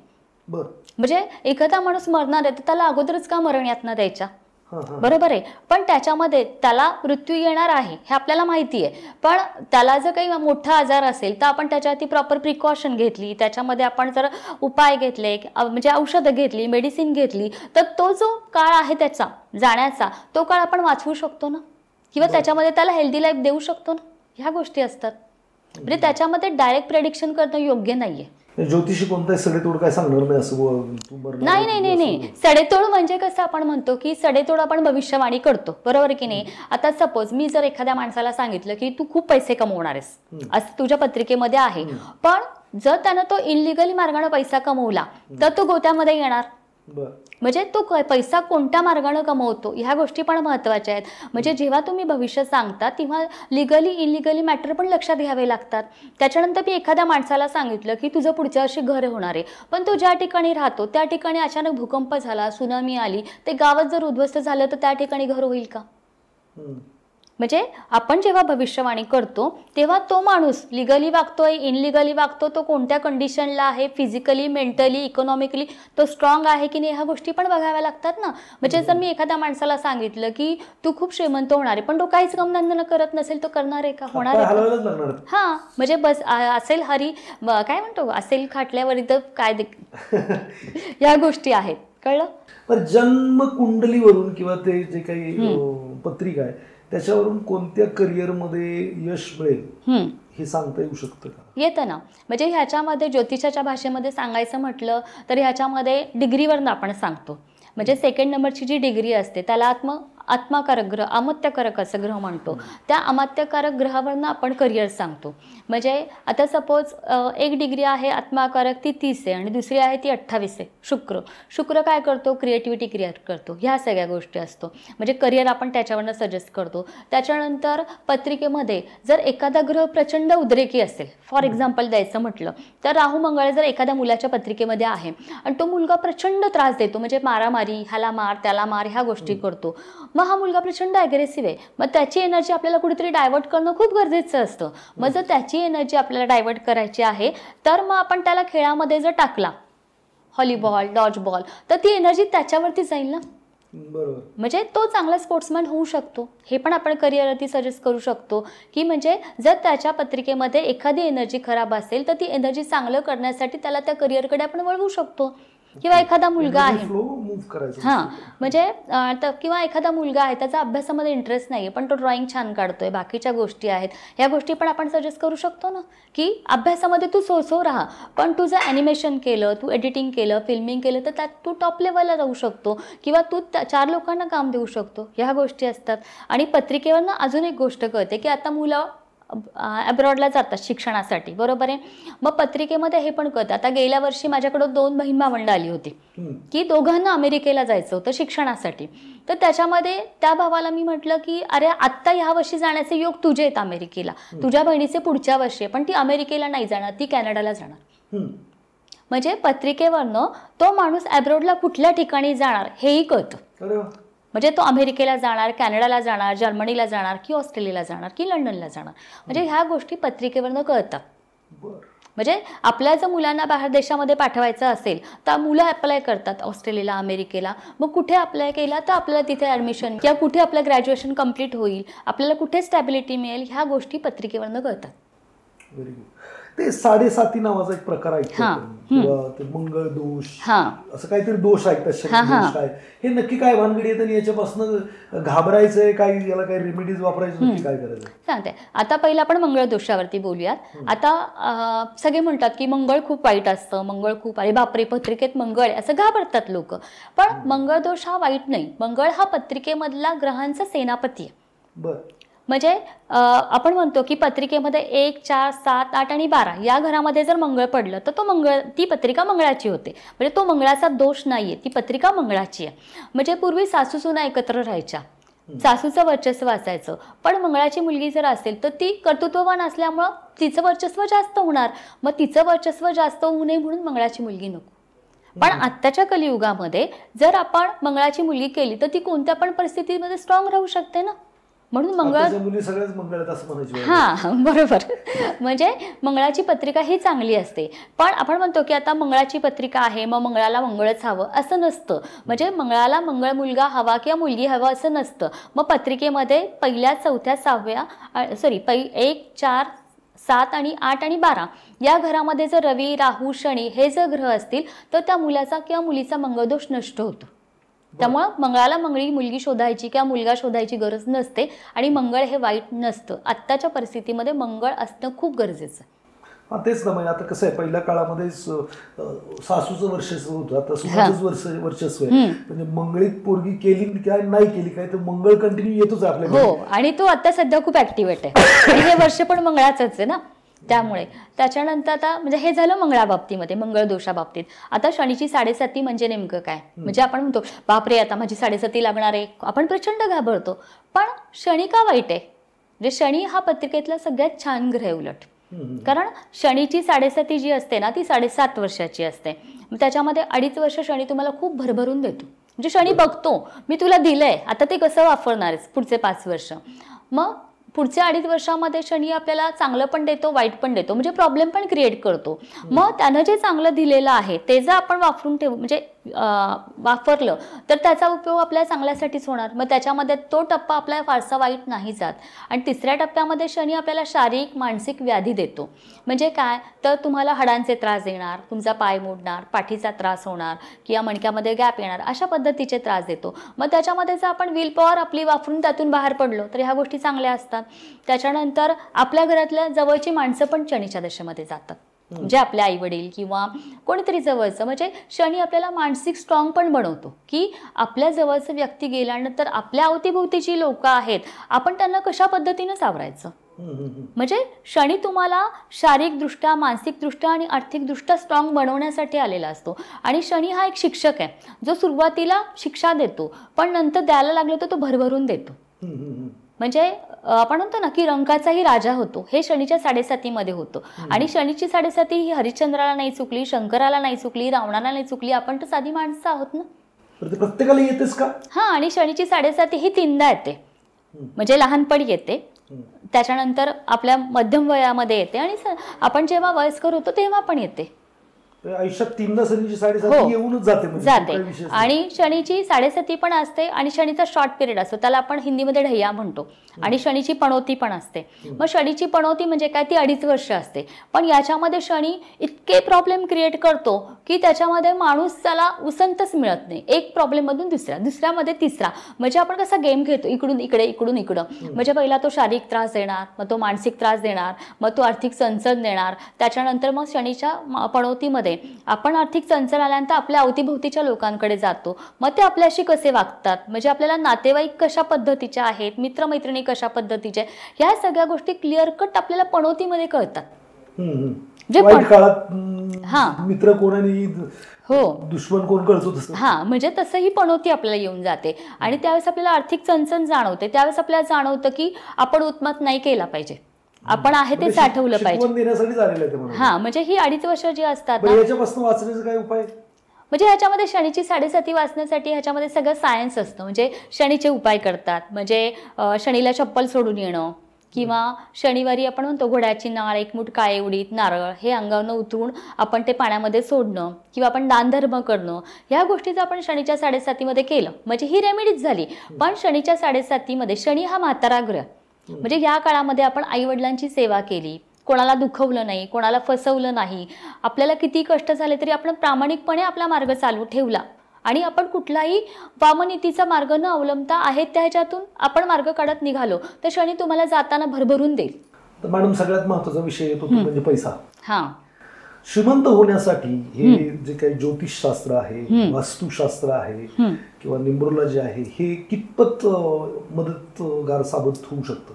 म्हणजे एखादा माणूस मरणार आहे तर त्याला अगोदरच का मरण यातना द्यायच्या, बरोबर आहे. पण त्याच्यामध्ये त्याला मृत्यू येणार आहे हे आपल्याला माहिती आहे, पण त्याला जर काही मोठा आजार असेल तर आपण त्याच्यावरती प्रॉपर प्रिकॉशन घेतली, त्याच्यामध्ये आपण जर उपाय घेतले म्हणजे औषधं घेतली, मेडिसिन घेतली, तर तो जो काळ आहे त्याचा जाण्याचा तो काळ आपण वाचवू शकतो ना, किंवा त्याच्यामध्ये त्याला हेल्दी लाईफ देऊ शकतो ना. ह्या गोष्टी असतात. म्हणजे त्याच्यामध्ये डायरेक्ट प्रेडिक्शन करणं योग्य नाहीये. ज्योतिषी कोणताही सडेतोड काय सांगणार नाही असं? नाही. सडेतोड म्हणजे कसं आपण म्हणतो की सडेतोड आपण भविष्यवाणी करतो, बरोबर की नाही. आता सपोज मी जर एखाद्या माणसाला सांगितलं की तू खूप पैसे कमवणार आहेस असं तुझ्या पत्रिकेमध्ये आहे, पण जर त्यानं तो इनलिगली मार्गाने पैसा कमवला तर तो गोत्यामध्ये येणार. म्हणजे तो पैसा कोणत्या मार्गाने कमवतो ह्या गोष्टी पण महत्त्वाच्या आहेत. म्हणजे जेव्हा तुम्ही भविष्य सांगता तेव्हा लिगली इनलिगली मॅटर पण लक्षात घ्यावे लागतात. त्याच्यानंतर मी एखाद्या माणसाला सांगितलं की तुझं पुढच्या वर्षी घर होणार आहे, पण तो ज्या ठिकाणी राहतो त्या ठिकाणी अचानक भूकंप झाला, सुनामी आली, ते गावात जर उद्ध्वस्त झालं तर त्या ठिकाणी घर होईल का? म्हणजे आपण जेव्हा भविष्यवाणी करतो तेव्हा तो माणूस लिगली वागतोय, इनलिगली वागतो, तो कोणत्या कंडिशनला आहे, फिजिकली, मेंटली, इकॉनॉमिकली तो स्ट्रॉंग आहे की नाही ह्या गोष्टी पण बघाव्या लागतात ना. म्हणजे जर मी एखाद्या माणसाला सांगितलं की तू खूप श्रीमंत होणार आहे पण तो काहीच कामधंदा करत नसेल तो करणार आहे का? होणार आहे. म्हणजे बस असेल हरी काय म्हणतो, असेल खाटल्यावर इथं काय या गोष्टी आहेत. कळलं? पण जन्म कुंडलीवरून किंवा ते जे काही पत्रिका आहे त्याच्यावरून कोणत्या करिअरमध्ये यश मिळेल हे सांगता येऊ शकतं का? येतं ना. म्हणजे ह्याच्यामध्ये ज्योतिषाच्या भाषेमध्ये सांगायचं म्हटलं तर ह्याच्यामध्ये डिग्रीवरनं आपण सांगतो. म्हणजे सेकंड नंबरची जी डिग्री असते त्याला आत्माकारक ग्रह, अमात्यकारक असं ग्रह म्हणतो. त्या अमात्यकारक ग्रहावरनं आपण करिअर सांगतो. म्हणजे आता सपोज एक डिग्री आहे आत्माकारक ती 30 आहे आणि दुसरी आहे ती 28 आहे. शुक्र काय करतो? क्रिएटिव्हिटी क्रिएट करतो. ह्या सगळ्या गोष्टी असतो. म्हणजे करिअर आपण त्याच्यावरनं सजेस्ट करतो. त्याच्यानंतर पत्रिकेमध्ये जर एखादा ग्रह प्रचंड उद्रेकी असेल, फॉर एक्झाम्पल द्यायचं म्हटलं तर राहू मंगळ जर एखाद्या मुलाच्या पत्रिकेमध्ये आहे आणि तो मुलगा प्रचंड त्रास देतो, म्हणजे मारामारी, ह्याला मार त्याला मार ह्या गोष्टी करतो, मग हा मुलगा प्रचंड ॲग्रेसिव्ह आहे, मग त्याची एनर्जी आपल्याला कुठेतरी डायव्हर्ट करणं खूप गरजेचं असतं. मग जर त्याची एनर्जी आपल्याला डायव्हर्ट करायची आहे तर मग आपण त्याला खेळामध्ये जर टाकला, व्हॉलीबॉल, डॉजबॉल, तर ती एनर्जी त्याच्यावरती जाईल ना. बरोबर. म्हणजे तो चांगला स्पोर्ट्समॅन होऊ शकतो. हे पण आपण करिअरवरती सजेस्ट करू शकतो की म्हणजे जर त्याच्या पत्रिकेमध्ये एखादी एनर्जी खराब असेल तर ती एनर्जी चांगलं करण्यासाठी त्याला त्या करिअरकडे आपण वळवू शकतो. किंवा एखादा मुलगा आहे फ्लो मूव्ह करायचा. हां म्हणजे किंवा एखादा मुलगा आहे त्याचा अभ्यासामध्ये इंटरेस्ट नाही पण तो ड्रॉइंग छान काढतोय, बाकीच्या गोष्टी आहेत, ह्या गोष्टी पण आपण सजेस्ट करू शकतो ना, की अभ्यासामध्ये तू सो राहा पण तू जर ॲनिमेशन केलं, तू एडिटिंग केलं, फिल्मिंग केलं तर त्यात तू टॉप लेवलला जाऊ शकतो किंवा तू 4 लोकांना काम देऊ शकतो, ह्या गोष्टी असतात. आणि पत्रिकेवरनं अजून एक गोष्ट कळते की आता मुलं अब्रॉडला जातात शिक्षणासाठी, बरोबर आहे. मग पत्रिकेमध्ये हे पण कळतं. आता गेल्या वर्षी माझ्याकडं 2 बहीण भावंडं आली होती की दोघांना अमेरिकेला जायचं होतं शिक्षणासाठी. तर त्याच्यामध्ये त्या भावाला मी म्हटलं की अरे आत्ता ह्या वर्षी जाण्याचे योग तुझे आहेत अमेरिकेला, तुझ्या बहिणीचे पुढच्या वर्षी आहे, पण ती अमेरिकेला नाही जाणार, ती कॅनडाला जाणार. म्हणजे पत्रिकेवरनं तो माणूस अब्रॉडला कुठल्या ठिकाणी जाणार हेही कळतं. म्हणजे तो अमेरिकेला जाणार, कॅनडाला जाणार, जर्मनीला जाणार की ऑस्ट्रेलियाला जाणार की लंडनला जाणार, म्हणजे ह्या गोष्टी पत्रिकेवरनं कळतात. म्हणजे आपल्या जर मुलांना बाहेर देशामध्ये पाठवायचं असेल तर मुलं अप्लाय करतात ऑस्ट्रेलियाला, अमेरिकेला. मग कुठे अप्लाय केला तर आपल्याला तिथे ॲडमिशन किंवा कुठे आपलं ग्रॅज्युएशन कम्प्लीट होईल, आपल्याला कुठे स्टॅबिलिटी मिळेल, ह्या गोष्टी पत्रिकेवरनं कळतात. Very good. ते 7.5 नावाचा एक प्रकार आहे किंवा ते मंगळ दोष, असं काहीतरी दोष ऐकतात, दोष काय, हे नक्की काय भानगडी आहे आणि याच्यापासून घाबरायचंय काय, याला काय रेमेडीज वापरायचं, नक्की काय करायचं सांगते. आता पहिला आपण मंगळ दोषावरती बोलूयात. आता सगळे म्हणतात की मंगळ खूप वाईट असतं, मंगळ खूप, अरे बापरे पत्रिकेत मंगळ आहे असं घाबरतात लोक. पण मंगळ दोष हा वाईट नाही. मंगळ हा पत्रिकेमधला ग्रहांचा सेनापती आहे. बरं. म्हणजे आपण म्हणतो की पत्रिकेमध्ये 1, 4, 7, 8 आणि 12 या घरामध्ये जर मंगळ पडलं तर ती पत्रिका मंगळाची होते. म्हणजे तो मंगळाचा दोष नाहीये, ती पत्रिका मंगळाची आहे. म्हणजे पूर्वी सासू सुना एकत्र राहायच्या, सासूचं वर्चस्व असायचं, पण मंगळाची मुलगी जर असेल तर ती कर्तृत्ववान असल्यामुळं तिचं वर्चस्व जास्त होणार. मग तिचं वर्चस्व जास्त होऊ नये म्हणून मंगळाची मुलगी नको. पण आत्ताच्या कलियुगामध्ये जर आपण मंगळाची मुलगी केली तर ती कोणत्या पण परिस्थितीमध्ये स्ट्रॉंग राहू शकते ना, म्हणून मुली सगळ्याच मंगळ आहेत असं म्हणायचं. हा बरोबर. म्हणजे मंगळाची पत्रिका ही चांगली असते. पण आपण म्हणतो की आता मंगळाची पत्रिका आहे मग मंगळाला मंगळच हवं असं नसतं. म्हणजे मंगळाला मंगळ मुलगा हवा किंवा मुलगी हवा असं नसतं. मग पत्रिकेमध्ये पहिल्या, चौथ्या, 6व्या 1, 4, 7 आणि 8 आणि 12 या घरामध्ये जर रवी, राहू, शनी हे जर ग्रह असतील तर त्या मुलाचा किंवा मुलीचा मंगळदोष नष्ट होतो. त्यामुळं मंगळाला मंगळी मुलगी शोधायची किंवा मुलगा शोधायची गरज नसते आणि मंगळ हे वाईट नसतं. आत्ताच्या परिस्थितीमध्ये मंगळ असणं खूप गरजेचं आहे. हा तेच ना. म्हणजे आता कसं आहे, पहिल्या काळामध्ये सासूचं वर्चस्व होतं, आता सुनाचंच वर्चस्व आहे. म्हणजे मंगळीत पोरगी केली काय नाही केली काय तर मंगळ कंटिन्यू येतोच आपल्या. हो, आणि तो आता सध्या खूप ऍक्टिव्हेट आहे आणि हे वर्ष पण मंगळाचंच आहे ना. त्यामुळे त्याच्यानंतर आता म्हणजे हे झालं मंगळा बाबतीमध्ये, मंगळ दोषा बाबतीत. आता शनीची 7.5 म्हणजे नेमकं काय, म्हणजे आपण म्हणतो बापरे आता माझी 7.5 लागणार आहे, आपण प्रचंड घाबरतो. पण शनी का वाईट आहे? म्हणजे शनी हा पत्रिकेतला सगळ्यात छान ग्रह उलट. कारण शनीची 7.5 जी असते ना ती 7.5 वर्षाची असते. त्याच्यामध्ये 2.5 वर्ष शनी तुम्हाला खूप भरभरून देतो. म्हणजे शनी बघतो मी तुला दिलंय आता ते कसं वापरणार आहेस पुढचे 5 वर्ष. मग पुढच्या 2.5 वर्षामध्ये शनी आपल्याला चांगलं पण देतो, वाईट पण देतो, म्हणजे प्रॉब्लेम पण क्रिएट करतो. मग त्यानं जे चांगलं दिलेलं आहे ते जर आपण वापरलं तर त्याचा उपयोग आपल्या चांगल्यासाठीच होणार. मग त्याच्यामध्ये तो टप्पा आपल्याला फारसा वाईट नाही जात. आणि 3ऱ्या टप्प्यामध्ये शनी आपल्याला शारीरिक, मानसिक व्याधी देतो. म्हणजे काय तर तुम्हाला हाडांचे त्रास देणार, तुमचा पाय मोडणार, पाठीचा त्रास होणार किंवा मणक्यामध्ये गॅप येणार, अशा पद्धतीचे त्रास देतो. मग त्याच्यामध्ये जर आपण विल पॉवर आपली वापरून त्यातून बाहेर पडलो तर ह्या गोष्टी चांगल्या असतात. त्याच्यानंतर आपल्या घरातल्या जवळची माणसं पण शनीच्या दशेमध्ये जातात. म्हणजे आपले आई वडील किंवा कोणीतरी जवळचं. म्हणजे शनी आपल्याला मानसिक स्ट्रॉंग पण बनवतो की आपल्या जवळचं व्यक्ती गेल्यानंतर आपल्या अवतीभोवतीची लोक आहेत आपण त्यांना कशा पद्धतीनं सावरायचं. म्हणजे शनी तुम्हाला शारीरिकदृष्ट्या, मानसिकदृष्ट्या आणि आर्थिकदृष्ट्या स्ट्रॉंग बनवण्यासाठी आलेला असतो. आणि शनी हा एक शिक्षक आहे जो सुरुवातीला शिक्षा देतो पण नंतर द्यायला लागलं तर तो भरभरून देतो. म्हणजे आपण म्हणतो ना की रंकाचाही राजा होतो, हे शनीच्या 7.5 मध्ये होतं. आणि शनीची 7.5 ही हरिश्चंद्राला नाही चुकली, शंकराला नाही चुकली, रावणाला नाही चुकली, आपण तर साधी माणसं आहोत ना, प्रत्येकाला येतेच का. हा, आणि शनीची 7.5 ही 3दा येते. म्हणजे लहानपणी येते, त्याच्यानंतर आपल्या मध्यम वयामध्ये येते आणि आपण जेव्हा वयस्कर होतो तेव्हा पण येते. आयुष्यात तीनदा शनीची 7.5 येऊनच जाते म्हणजे जाते काही विशेष नाही. आणि शनीची 7.5 पण असते आणि शनीचा शॉर्ट पिरियड असतो, त्याला आपण हिंदीमध्ये ढैया म्हणतो. आणि शनीची पणोती पण असते. मग शनीची पणोती म्हणजे काय, ती 2.5 वर्ष असते. पण याच्यामध्ये शनी इतके प्रॉब्लेम क्रिएट करतो की त्याच्यामध्ये माणूस त्याला उसंतच मिळत नाही. एक प्रॉब्लेम मधून दुसऱ्यामध्ये तिसरा. म्हणजे आपण कसा गेम खेळतो, इकडून इकडे इकडून इकडं. म्हणजे पहिला तो शारीरिक त्रास देणार, मग तो मानसिक त्रास देणार, मग तो आर्थिक चंचल देणार. त्याच्यानंतर मग शनीच्या पणोतीमध्ये आपण आर्थिक चंचल आल्यानंतर आपल्या अवतीभोवतीच्या लोकांकडे जातो. मग ते आपल्याशी कसे वागतात, म्हणजे आपल्याला नातेवाईक कशा पद्धतीचे आहेत, मित्रमैत्रिणी कशा पद्धतीचे, ह्या सगळ्या गोष्टी क्लिअर कट आपल्याला पणोतीमध्ये कळतात. वाईट काळात मित्र कोण आणि दुश्मन कोण कळतो तसं. म्हणजे तसं ही पणोती आपल्याला येऊन जाते. आणि त्यावेळेस आपल्याला आर्थिक चणचण जाणवते. त्यावेळेस आपल्याला जाणवतं की आपण उत्मात नाही केला पाहिजे, आपण आहे ते साठवलं पाहिजे. म्हणजे ही 2.5 वर्ष जी असतात ना, याच्यापासून वाचण्याचा काय उपाय? म्हणजे ह्याच्यामध्ये शनीची 7.5 वाचण्यासाठी ह्याच्यामध्ये सगळं सायन्स असतं. म्हणजे शनीचे उपाय करतात. म्हणजे शनीला चप्पल सोडून येणं, किंवा शनिवारी आपण म्हणतो घोड्याची नाळ, 1 मूठ काळे उडीद, नारळ हे अंगावरनं उतरून आपण ते पाण्यामध्ये सोडणं, किंवा आपण दानधर्म करणं, ह्या गोष्टी जर आपण शनीच्या 7.5 मध्ये केलं म्हणजे ही रेमेडीज झाली. पण शनीच्या 7.5 मध्ये शनी हा म्हातारा ग्रह, म्हणजे या काळामध्ये आपण आई वडिलांची सेवा केली, कोणाला दुखवलं नाही, कोणाला फसवलं नाही, आपल्याला किती कष्ट झाले तरी आपण प्रामाणिकपणे आपला मार्ग चालू ठेवला आणि आपण कुठलाही वामनीतीचा मार्ग न अवलंबता आहेत त्याच्यातून आपण मार्ग काढत निघालो तर शनी तुम्हाला जाताना भरभरून देईल. तर मॅडम सगळ्यात महत्त्वाचा विषय येतो तो म्हणजे पैसा. श्रीमंत होण्यासाठी हे जे काही ज्योतिषशास्त्र आहे, वास्तुशास्त्र आहे किंवा निम्बुर्ला जे आहे, हे कितपत मदतगार साबित होऊ शकतं?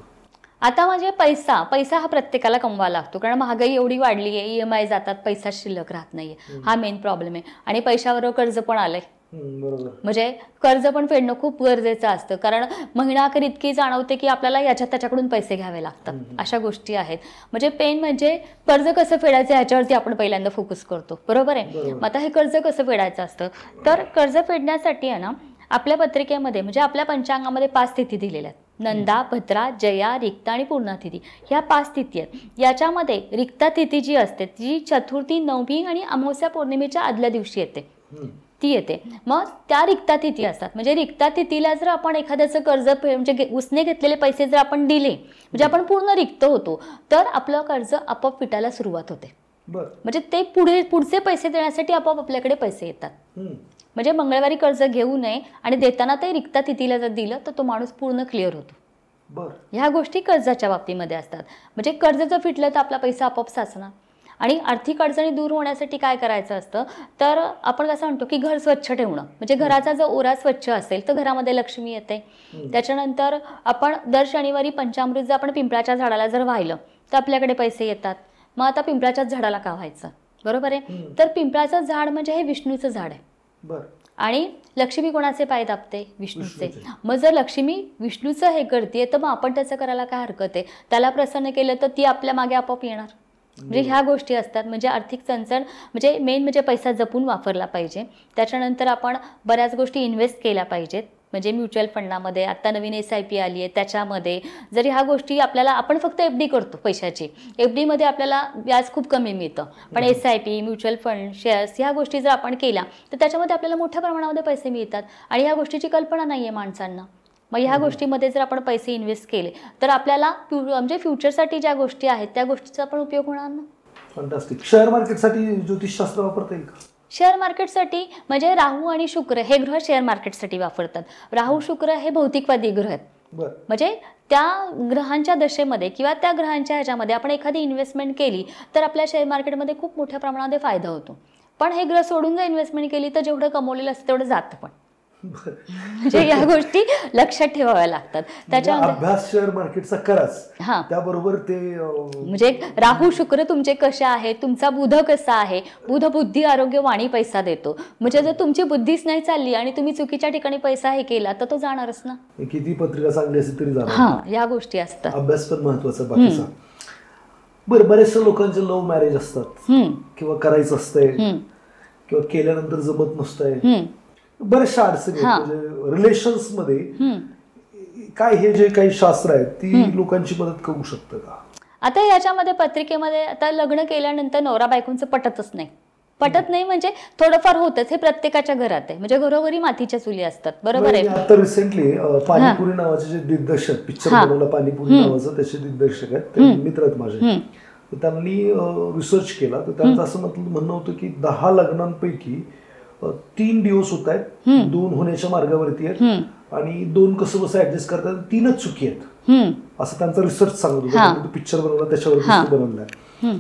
आता म्हणजे पैसा हा प्रत्येकाला कमवावा लागतो, कारण महागाई एवढी वाढली आहे, EMI जातात, पैसा शिल्लक राहत नाहीये, हा मेन प्रॉब्लेम आहे. आणि पैशाबरोबर कर्ज पण आलंय. म्हणजे कर्ज पण फेडणं खूप गरजेचं असतं, कारण महिना अखेर इतकी जाणवते की आपल्याला त्याच्याकडून पैसे घ्यावे लागतात. अशा गोष्टी आहेत. म्हणजे म्हणजे कर्ज कसं फेडायचं ह्याच्यावरती आपण पहिल्यांदा फोकस करतो, बरोबर आहे. मग आता हे कर्ज कसं फेडायचं असतं, तर कर्ज फेडण्यासाठी आहे ना, आपल्या पत्रिकेमध्ये म्हणजे आपल्या पंचांगामध्ये 5 तिथी दिलेल्या आहेत. नंदा, भद्रा, जया, रिक्ता आणि पूर्णा तिथी, ह्या 5 तिथी आहेत. याच्यामध्ये रिक्ता तिथी जी असते जी चतुर्थी, नवमी आणि अमावस्या पौर्णिमेच्या आदल्या दिवशी येते, ती येते. मग त्या रिक्ता तिथी असतात. म्हणजे रिक्ता तिथीला जर आपण एखाद्याचं कर्ज म्हणजे उसने घेतलेले पैसे जर आपण दिले, म्हणजे आपण पूर्ण रिक्त होतो, तर आपलं कर्ज आपोआप फिटायला सुरुवात होते. म्हणजे ते पुढचे पैसे देण्यासाठी आपोआप आपल्याकडे पैसे येतात. म्हणजे मंगळवारी कर्ज घेऊ नये आणि देताना ते रिक्ता तिथीला जर दिलं तर तो माणूस पूर्ण क्लिअर होतो. ह्या गोष्टी कर्जाच्या बाबतीमध्ये असतात. म्हणजे कर्ज जर फिटलं तर आपला पैसा आपोआप साचणार. आणि आर्थिक अडचणी दूर होण्यासाठी काय करायचं असतं, तर आपण कसं म्हणतो की घर स्वच्छ ठेवणं. म्हणजे घराचा जर ओरा स्वच्छ असेल तर घरामध्ये लक्ष्मी येते. त्याच्यानंतर आपण दर शनिवारी पंचामृत जर आपण पिंपळाच्या झाडाला जर वाहिलं तर आपल्याकडे पैसे येतात. मग आता पिंपळाच्याच झाडाला का व्हायचं, बरोबर आहे. तर पिंपळाचं झाड म्हणजे हे विष्णूचं झाड आहे. आणि लक्ष्मी कोणाचे पाय दाबते, विष्णूचे. मग जर लक्ष्मी विष्णूचं हे करते तर मग आपण त्याचं करायला काय हरकत आहे. त्याला प्रसन्न केलं तर ती आपल्या मागे आपोआप येणार. म्हणजे ह्या गोष्टी असतात. म्हणजे आर्थिक चणचण म्हणजे मेन म्हणजे पैसा जपून वापरला पाहिजे. त्याच्यानंतर आपण बऱ्याच गोष्टी इन्व्हेस्ट केल्या पाहिजेत. म्हणजे म्युच्युअल फंडामध्ये आता नवीन SIP आली आहे, त्याच्यामध्ये जर ह्या गोष्टी आपल्याला, आपण फक्त FD करतो पैशाची, FD मध्ये आपल्याला व्याज खूप कमी मिळतं. पण SIP, म्युच्युअल फंड, शेअर्स ह्या गोष्टी जर आपण केल्या तर त्याच्यामध्ये आपल्याला मोठ्या प्रमाणामध्ये पैसे मिळतात. आणि ह्या गोष्टीची कल्पना नाही आहे माणसांना. मग ह्या गोष्टीमध्ये जर आपण पैसे इन्व्हेस्ट केले तर आपल्याला म्हणजे फ्युचरसाठी ज्या गोष्टी आहेत त्या गोष्टीचा पण उपयोग होणार ना. फंटास्टिक. शेअर मार्केटसाठी ज्योतिषशास्त्र वापरता येईल का? शेअर मार्केटसाठी म्हणजे राहू आणि शुक्र हे ग्रह शेअर मार्केटसाठी वापरतात. राहू, शुक्र हे भौतिकवादी ग्रह आहेत. म्हणजे त्या ग्रहांच्या दशेमध्ये किंवा त्या ग्रहांच्या ह्याच्यामध्ये आपण एखादी इन्व्हेस्टमेंट केली तर आपल्या शेअर मार्केटमध्ये खूप मोठ्या प्रमाणामध्ये फायदा होतो. पण हे ग्रह सोडून जर इन्व्हेस्टमेंट केली तर जेवढं कमवलेलं असतं तेवढं जातं. पण म्हणजे या गोष्टी लक्षात ठेवाव्या लागतात. त्याच्यामध्ये अभ्यास शेअर मार्केटचा कराच, त्याबरोबर ते म्हणजे राहू शुक्र तुमचे कसे आहेत, तुमचा बुध कसा आहे. बुध बुद्धी, आरोग्य, वाणी, पैसा देतो. म्हणजे जर तुमची बुद्धीच नाही चालली आणि तुम्ही चुकीच्या ठिकाणी पैसा हे केला तर तो जाणारच ना. किती पत्रिका चांगली असेल तरी जाणार. या गोष्टी असतात. अभ्यास पण महत्वाचा बाकीचा. बरं, बरेचशा लोकांचे लव्ह मॅरेज असतात किंवा करायचं असतंय किंवा केल्यानंतर जमत नसतंय, बऱ्याचशा अडचणी म्हणजे रिलेशन्स मध्ये. काय हे जे काही शास्त्र आहेत ती लोकांची मदत करू शकतं का? आता याच्यामध्ये पत्रिकेमध्ये आता लग्न केल्यानंतर नवरा बायकोंचं पटतच नाही, पटत नाही म्हणजे थोडंफार होतच, हे प्रत्येकाच्या घरात आहे. म्हणजे घरोघरी मातीच्या चुली असतात, बरोबर आहे. आता रिसेंटली पाणीपुरी नावाचे जे दिग्दर्शक, पिक्चर बनवला पाणीपुरी नावाचं, त्याचे दिग्दर्शक आहेत, ते मित्र आहेत माझे. तर त्यांनी रिसर्च केला, तर त्यांचं असं म्हणणं होतं की 10 लग्नांपैकी 3 डिवोर्स होत आहेत, 2 होण्याच्या मार्गावरती आहेत आणि 2 कसं बसं ऍडजस्ट करतात, 3च चुकी आहेत, असं त्यांचा रिसर्च सांगत होता. पिक्चर बनवला त्याच्यावरती बनवलाय.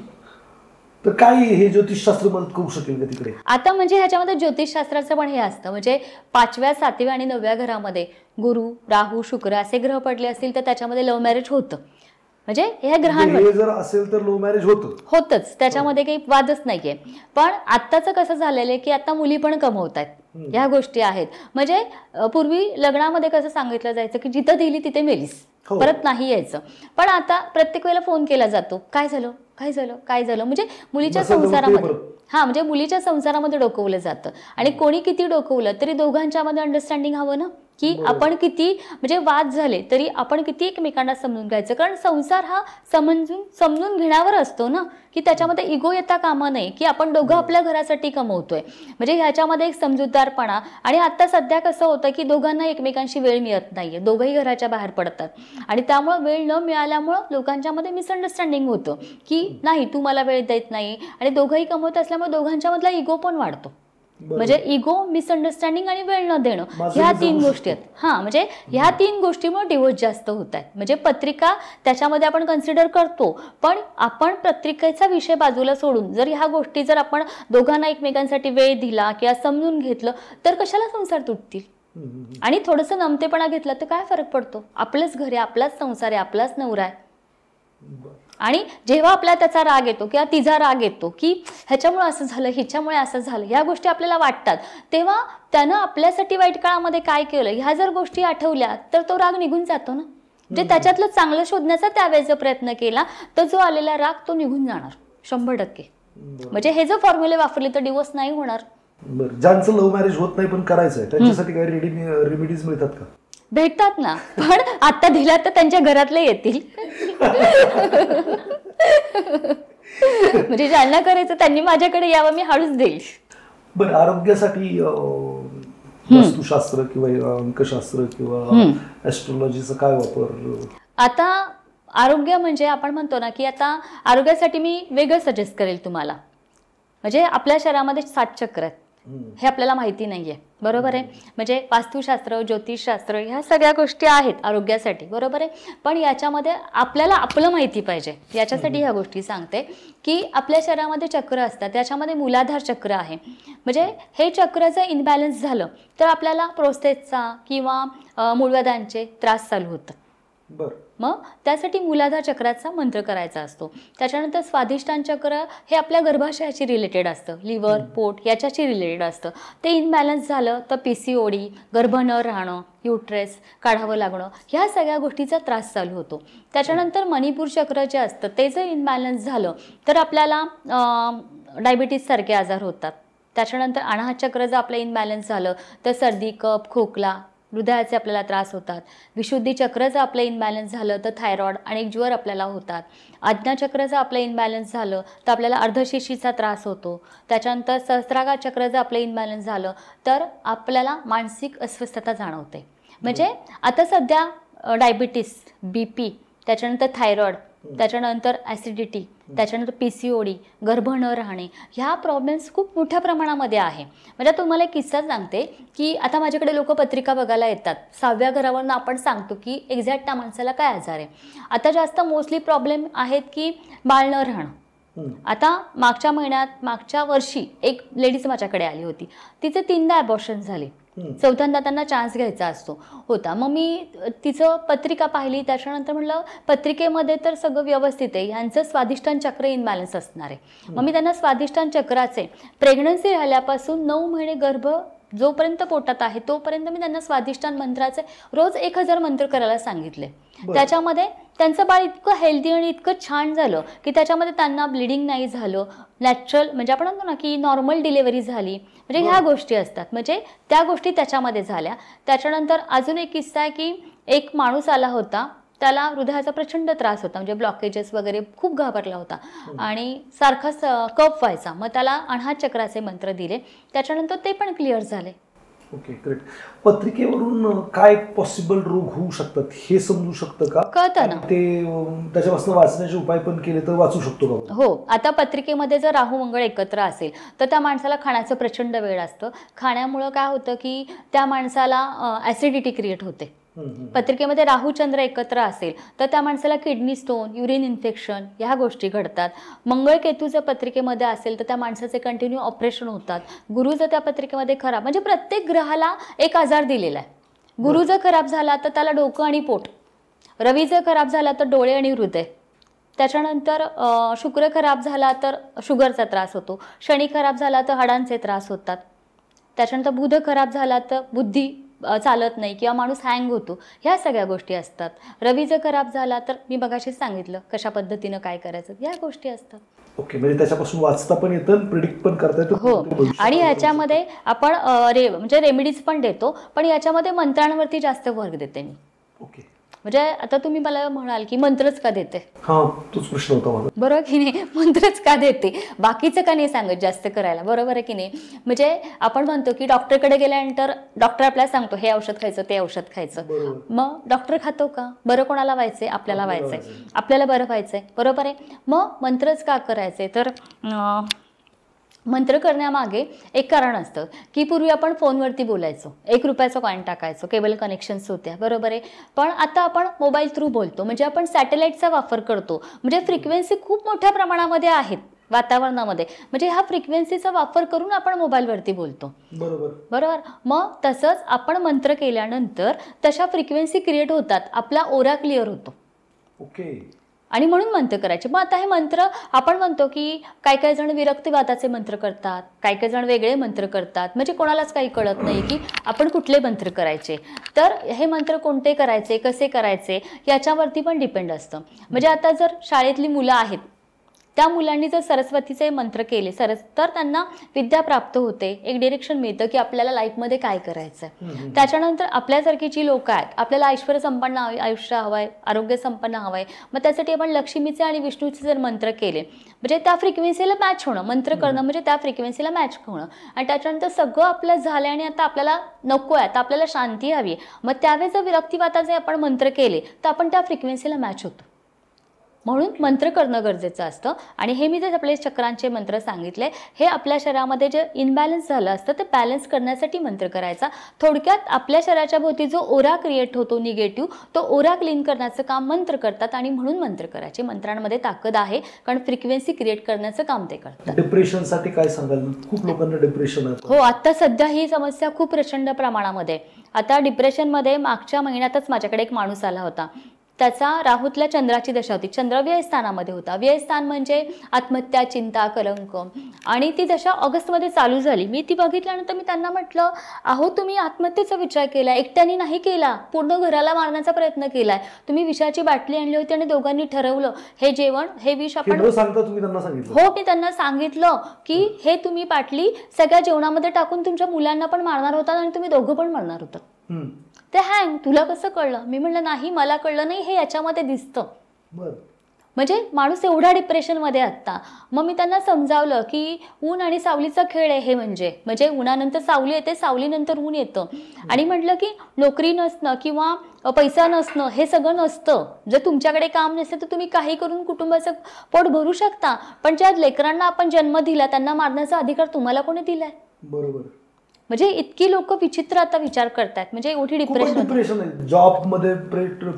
तर काय हे ज्योतिषशास्त्र मदत करू शकेल का तिकडे? आता म्हणजे ह्याच्यामध्ये ज्योतिषशास्त्राचं पण हे असतं, म्हणजे 5व्या 7व्या आणि 9व्या घरामध्ये गुरु, राहू, शुक्र असे ग्रह पडले असतील तर त्याच्यामध्ये लव्ह मॅरेज होतं. म्हणजे ह्या ग्रहांमध्ये जर असेल तर लव्ह मॅरेज होतच, त्याच्यामध्ये काही वादच नाहीये. पण आत्ताचं कसं झालेलं आहे की आता मुली पण कमवत आहेत, ह्या गोष्टी आहेत. म्हणजे पूर्वी लग्नामध्ये कसं सांगितलं जायचं की जिथं दिली तिथे मेलीस, परत नाही यायचं. पण आता प्रत्येक वेळेला फोन केला जातो, काय झालं काय झालं काय झालं, म्हणजे मुलीच्या संसारामध्ये म्हणजे मुलीच्या संसारामध्ये डोकवलं जातं. आणि कोणी किती डोकवलं तरी दोघांच्या मध्ये अंडरस्टँडिंग हवं ना, की आपण किती म्हणजे वाद झाले तरी आपण किती एकमेकांना समजून घ्यायचं. कारण संसार हा समजून घेण्यावर असतो ना, की त्याच्यामध्ये इगो येता कामा नये, की आपण दोघं आपल्या घरासाठी कमवतोय. म्हणजे ह्याच्यामध्ये एक समजूतदारपणा. आणि आता सध्या कसं होतं की दोघांना एकमेकांशी वेळ मिळत नाहीये, दोघंही घराच्या बाहेर पडतात आणि त्यामुळे वेळ न मिळाल्यामुळं लोकांच्यामध्ये मिसअंडरस्टँडिंग होतं की नाही तू मला वेळ देत नाही, आणि दोघंही कमवत असल्यामुळे दोघांच्या मधला इगो पण वाढतो. म्हणजे इगो, मिसअंडरस्टँडिंग आणि वेळ न देणं, ह्या 3 गोष्टी आहेत. म्हणजे ह्या 3 गोष्टीमुळे डिवोर्स जास्त होत आहेत. म्हणजे पत्रिका त्याच्यामध्ये आपण कन्सिडर करतो, पण आपण पत्रिकेचा विषय बाजूला सोडून जर ह्या गोष्टी जर आपण दोघांना एकमेकांसाठी वेळ दिला किंवा समजून घेतलं तर कशाला संसार तुटतील. आणि थोडंसं नमतेपणा घेतला तर काय फरक पडतो, आपलंच घर आहे, आपलाच संसार आहे, आपलाच नवरा आहे. आणि जेव्हा आपल्याला त्याचा राग येतो किंवा तिचा राग येतो की ह्याच्यामुळे असं झालं, हिच्यामुळे असं झालं, ह्या गोष्टी आपल्याला वाटतात, तेव्हा त्यानं आपल्यासाठी वाईट काळामध्ये काय केलं ह्या जर गोष्टी आठवल्या तर तो राग निघून जातो ना. म्हणजे त्याच्यातलं चांगलं शोधण्याचा त्यावेळेस जर प्रयत्न केला तर जो आलेला राग तो निघून जाणार 100%. म्हणजे हे जर फॉर्म्युले वापरले तर डिवोर्स नाही होणार. बरं, ज्यांचं लव्ह मॅरेज होत नाही पण करायचं आहे त्यांच्यासाठी काही रेमेडीज मिळतात का? भेटतात ना, पण आता दिला तर त्यांच्या घरातले येतील. म्हणजे ज्यांना करायचं त्यांनी माझ्याकडे यावं, मी हळूच देईल. बरं, आरोग्यासाठी वास्तुशास्त्र किंवा अंकशास्त्र किंवा ऍस्ट्रोलॉजीचा काय वापर? आता आरोग्य म्हणजे आपण म्हणतो ना की आता आरोग्यासाठी मी वेगळं सजेस्ट करेल तुम्हाला. म्हणजे आपल्या शरीरामध्ये 7 चक्र आहेत, हे आपल्याला माहिती नाहीये, बरोबर आहे. म्हणजे वास्तुशास्त्र, ज्योतिषशास्त्र ह्या सगळ्या गोष्टी आहेत आरोग्यासाठी, बरोबर आहे. पण याच्यामध्ये आपल्याला आपलं माहिती पाहिजे, याच्यासाठी ह्या गोष्टी सांगते की आपल्या शरीरामध्ये चक्र असतात, त्याच्यामध्ये मूलाधार चक्र आहे. म्हणजे हे चक्र जर इनबॅलन्स झालं तर आपल्याला प्रोस्टेटचा किंवा मूळव्याधांचे त्रास चालू होतात. मग त्यासाठी मूलाधार चक्राचा मंत्र करायचा असतो. त्याच्यानंतर स्वाधिष्ठान चक्र हे आपल्या गर्भाशयाशी रिलेटेड असतं, लिव्हर, पोट याच्याशी रिलेटेड असतं. ते इनबॅलन्स झालं तर PCOD, गर्भ न राहणं, युट्रेस काढावं लागणं, ह्या सगळ्या गोष्टीचा त्रास चालू होतो. त्याच्यानंतर मणिपूर चक्र जे असतं ते जर इनबॅलन्स झालं तर आपल्याला डायबिटीज सारखे आजार होतात. त्याच्यानंतर अनाहत चक्र जर आपलं इनबॅलन्स झालं तर सर्दी, कफ, खोकला, हृदयाचे आपल्याला त्रास होतात. विशुद्धी चक्र जर आपलं इनबॅलन्स झालं तर थायरॉइड आणि ज्वर आपल्याला होतात. आज्ञा चक्र जर आपलं इनबॅलन्स झालं तर आपल्याला अर्धशिशीचा त्रास होतो. त्याच्यानंतर सहस्रागार चक्र जर आपलं इनबॅलन्स झालं तर आपल्याला मानसिक अस्वस्थता जाणवते. म्हणजे आता सध्या डायबिटीस, BP, त्याच्यानंतर थायरॉइड, त्याच्यानंतर ॲसिडिटी, त्याच्यानंतर PCOD, गर्भ न राहणे, ह्या प्रॉब्लेम्स खूप मोठ्या प्रमाणामध्ये आहे. म्हणजे तुम्हाला एक किस्सा सांगते की आता माझ्याकडे लोक पत्रिका बघायला येतात, 6व्या घरावरून आपण सांगतो की एक्झॅक्ट त्या माणसाला काय आजार आहे. आता जास्त मोस्टली प्रॉब्लेम आहेत की बाळ न राहणं. आता मागच्या वर्षी एक लेडीज माझ्याकडे आली होती, तिचे 3दा ॲबॉर्शन झाले, 4थ्यांदा त्यांना चान्स घ्यायचा होता. मग मी तिचं पत्रिका पाहिली, त्याच्यानंतर म्हटलं पत्रिकेमध्ये तर सगळं व्यवस्थित आहे, यांचं स्वाधिष्ठान चक्र इनबॅलन्स असणार आहे. मग मी त्यांना स्वाधिष्ठान चक्राचे प्रेग्नन्सी राहिल्यापासून 9 महिने गर्भ जोपर्यंत पोटात आहे तोपर्यंत मी त्यांना स्वाधिष्ठान मंत्राचे रोज 1000 मंत्र करायला सांगितले. त्याच्यामध्ये त्यांचं बाळ इतकं हेल्दी आणि इतकं छान झालं की त्याच्यामध्ये त्यांना ब्लिडिंग नाही झालं, नॅचरल म्हणजे आपण म्हणतो ना की नॉर्मल डिलिव्हरी झाली. म्हणजे ह्या गोष्टी असतात, म्हणजे त्या गोष्टी त्याच्यामध्ये झाल्या. त्याच्यानंतर अजून एक किस्सा आहे की एक माणूस आला होता, त्याला हृदयाचा प्रचंड त्रास होता, म्हणजे ब्लॉकेजेस वगैरे, खूप घाबरला होता आणि सारखा कफ व्हायचा. मग त्याला अनाहत चक्राचे मंत्र दिले, त्याच्यानंतर ते पण क्लिअर झाले. Okay, great. पत्रिकेवरून काय पॉसिबल रोग होऊ शकतात हे समजू शकतं का? कळतं ना. ते त्याच्यापासून वाचण्याचे उपाय पण केले तर वाचू शकतो का? हो. आता पत्रिकेमध्ये जर राहू मंगळ एकत्र असेल तर त्या माणसाला खाण्याचं प्रचंड वेळ असतं. खाण्यामुळं काय होतं की त्या माणसाला ॲसिडिटी क्रिएट होते. पत्रिकेमध्ये राहू चंद्र एकत्र असेल तर त्या माणसाला किडनी स्टोन, युरिन इन्फेक्शन ह्या गोष्टी घडतात. मंगळ केतू जर पत्रिकेमध्ये असेल तर त्या माणसाचे कंटिन्यू ऑपरेशन होतात. गुरु जर त्या पत्रिकेमध्ये खराब, म्हणजे प्रत्येक ग्रहाला एक आजार दिलेला आहे. गुरु जर खराब झाला तर त्याला डोकं आणि पोट, रवी जर खराब झाला तर डोळे आणि हृदय, त्याच्यानंतर शुक्र खराब झाला तर शुगरचा त्रास होतो, शनी खराब झाला तर हाडांचे त्रास होतात, त्याच्यानंतर बुध खराब झाला तर बुद्धी चालत नाही किंवा माणूस हँग होतो, ह्या सगळ्या गोष्टी असतात. रवी जर खराब झाला तर मी मगाशीच सांगितलं कशा पद्धतीनं काय करायचं, ह्या गोष्टी असतात. ओके, म्हणजे त्याच्यापासून वाचता पण येतं, प्रिडिक्ट पण करता येतं. हो, आणि ह्याच्यामध्ये आपण म्हणजे रेमेडीज पण देतो, पण याच्यामध्ये मंत्रांवरती जास्त भर देते मी. ओके, म्हणजे आता तुम्ही मला म्हणाल की मंत्रच का देते, हा तोच प्रश्न होता माझा. बरोबर की नाही, मंत्रच का देते, बाकीचं का नाही सांगत जास्त करायला, बरोबर आहे की नाही. म्हणजे आपण म्हणतो की डॉक्टरकडे गेल्यानंतर डॉक्टर आपल्याला सांगतो हे औषध खायचं ते औषध खायचं, मग डॉक्टर खातो का? बरं कोणाला व्हायचंय? आपल्याला व्हायचंय, आपल्याला बरं व्हायचंय, बरोबर आहे. मग मंत्रच का करायचे? तर मंत्र करण्यामागे एक कारण असतं की पूर्वी आपण फोनवरती बोलायचो, 1 रुपयाचं कॉईन टाकायचो, केबल कनेक्शन्स होत्या, बरोबर आहे. पण आता आपण मोबाईल थ्रू बोलतो, म्हणजे आपण सॅटेलाईटचा वापर करतो, म्हणजे फ्रिक्वेन्सी खूप मोठ्या प्रमाणामध्ये आहेत वातावरणामध्ये, म्हणजे ह्या फ्रिक्वेन्सीचा वापर करून आपण मोबाईलवरती बोलतो, बरोबर. मग तसंच आपण मंत्र केल्यानंतर तशा फ्रिक्वेन्सी क्रिएट होतात, आपला ओरा क्लिअर होतो. ओके, आणि म्हणून मंत्र करायचे. मग आता हे मंत्र आपण म्हणतो की काही जण विरक्तीवादाचे मंत्र करतात, काही जण वेगळे मंत्र करतात, म्हणजे कोणालाच काही कळत नाही की आपण कुठले मंत्र करायचे. तर हे मंत्र कोणते करायचे, कसे करायचे याच्यावरती पण डिपेंड असतं. म्हणजे आता जर शाळेतली मुलं आहेत, त्या मुलांनी जर सरस्वतीचे मंत्र केले तर त्यांना विद्या प्राप्त होते, एक डिरेक्शन मिळतं की आपल्याला लाईफमध्ये काय करायचं आहे. त्याच्यानंतर आपल्यासारखी जी लोक आहेत, आपल्याला ऐश्वर्य संपन्न आयुष्य हवंय, आरोग्य संपन्न हवंय, मग त्यासाठी आपण लक्ष्मीचे आणि विष्णूचे जर मंत्र केले, म्हणजे त्या फ्रिक्वेन्सीला मॅच होणं, मंत्र करणं म्हणजे त्या फ्रिक्वेन्सीला मॅच होणं, आणि त्याच्यानंतर सगळं आपलं झालं आणि आता आपल्याला नको आहे, आता आपल्याला शांती हवी, मग त्यावेळेस जर विरक्तीवादाचे आपण मंत्र केले तर आपण त्या फ्रिक्वेन्सीला मॅच होतो. म्हणून मंत्र करणं गरजेचं असतं. आणि हे मी जे आपले चक्रांचे मंत्र सांगितले, हे आपल्या शरीरामध्ये जे इनबॅलन्स झालं असतं ते बॅलन्स करण्यासाठी मंत्र करायचा. थोडक्यात आपल्या शरीराच्या भोवती जो ओरा क्रिएट होतो निगेटिव्ह, तो ओरा क्लीन करण्याचं काम मंत्र करतात, आणि म्हणून मंत्र करायचे. मंत्रांमध्ये ताकद आहे, कारण फ्रिक्वेन्सी क्रिएट करण्याचं काम ते करतात. डिप्रेशनसाठी काय सांगाल? खूप लोकांना डिप्रेशन आहे. हो, आता सध्या ही समस्या खूप प्रचंड प्रमाणामध्ये. आता डिप्रेशनमध्ये मागच्या महिन्यातच माझ्याकडे एक माणूस आला होता, त्याचा राहूतल्या चंद्राची दशा होती, चंद्र व्ययस्थानामध्ये होता. व्ययस्थान म्हणजे आत्महत्या, चिंता, कलंक, आणि ती दशा ऑगस्टमध्ये चालू झाली. मी ती बघितल्यानंतर मी त्यांना म्हटलं, अहो तुम्ही आत्महत्येचा विचार केला, एकट्याने नाही केला, पूर्ण घराला मारण्याचा प्रयत्न केलाय. तुम्ही विषाची बाटली आणली होती आणि दोघांनी ठरवलं हे जेवण, हे विष आपण. हो, मी त्यांना सांगितलं की हे तुम्ही बाटली सगळ्या जेवणामध्ये टाकून तुमच्या मुलांना पण मारणार होता आणि तुम्ही दोघं पण मारणार होता. ते हँग, तुला कसं कळलं? मी म्हणलं नाही, मला कळलं नाही, हे याच्यामध्ये दिसतं. म्हणजे माणूस एवढा डिप्रेशनमध्ये आत्ता. मग मी त्यांना समजावलं की ऊन आणि सावलीचा खेळ आहे हे, म्हणजे उन्हानंतर सावली येते, सावलीनंतर ऊन येतं. आणि म्हटलं की नोकरी नसणं किंवा पैसा नसणं हे सगळं नसतं. जर तुमच्याकडे काम नसेल तर तुम्ही काही करून कुटुंबाचं पोट भरू शकता, पण ज्या लेकरांना आपण जन्म दिला त्यांना मारण्याचा अधिकार तुम्हाला कोणी दिलाय? बरोबर. म्हणजे इतकी लोक विचित्र आता विचार करतात, म्हणजे एवढी डिप्रेशन आहे. जॉब मध्ये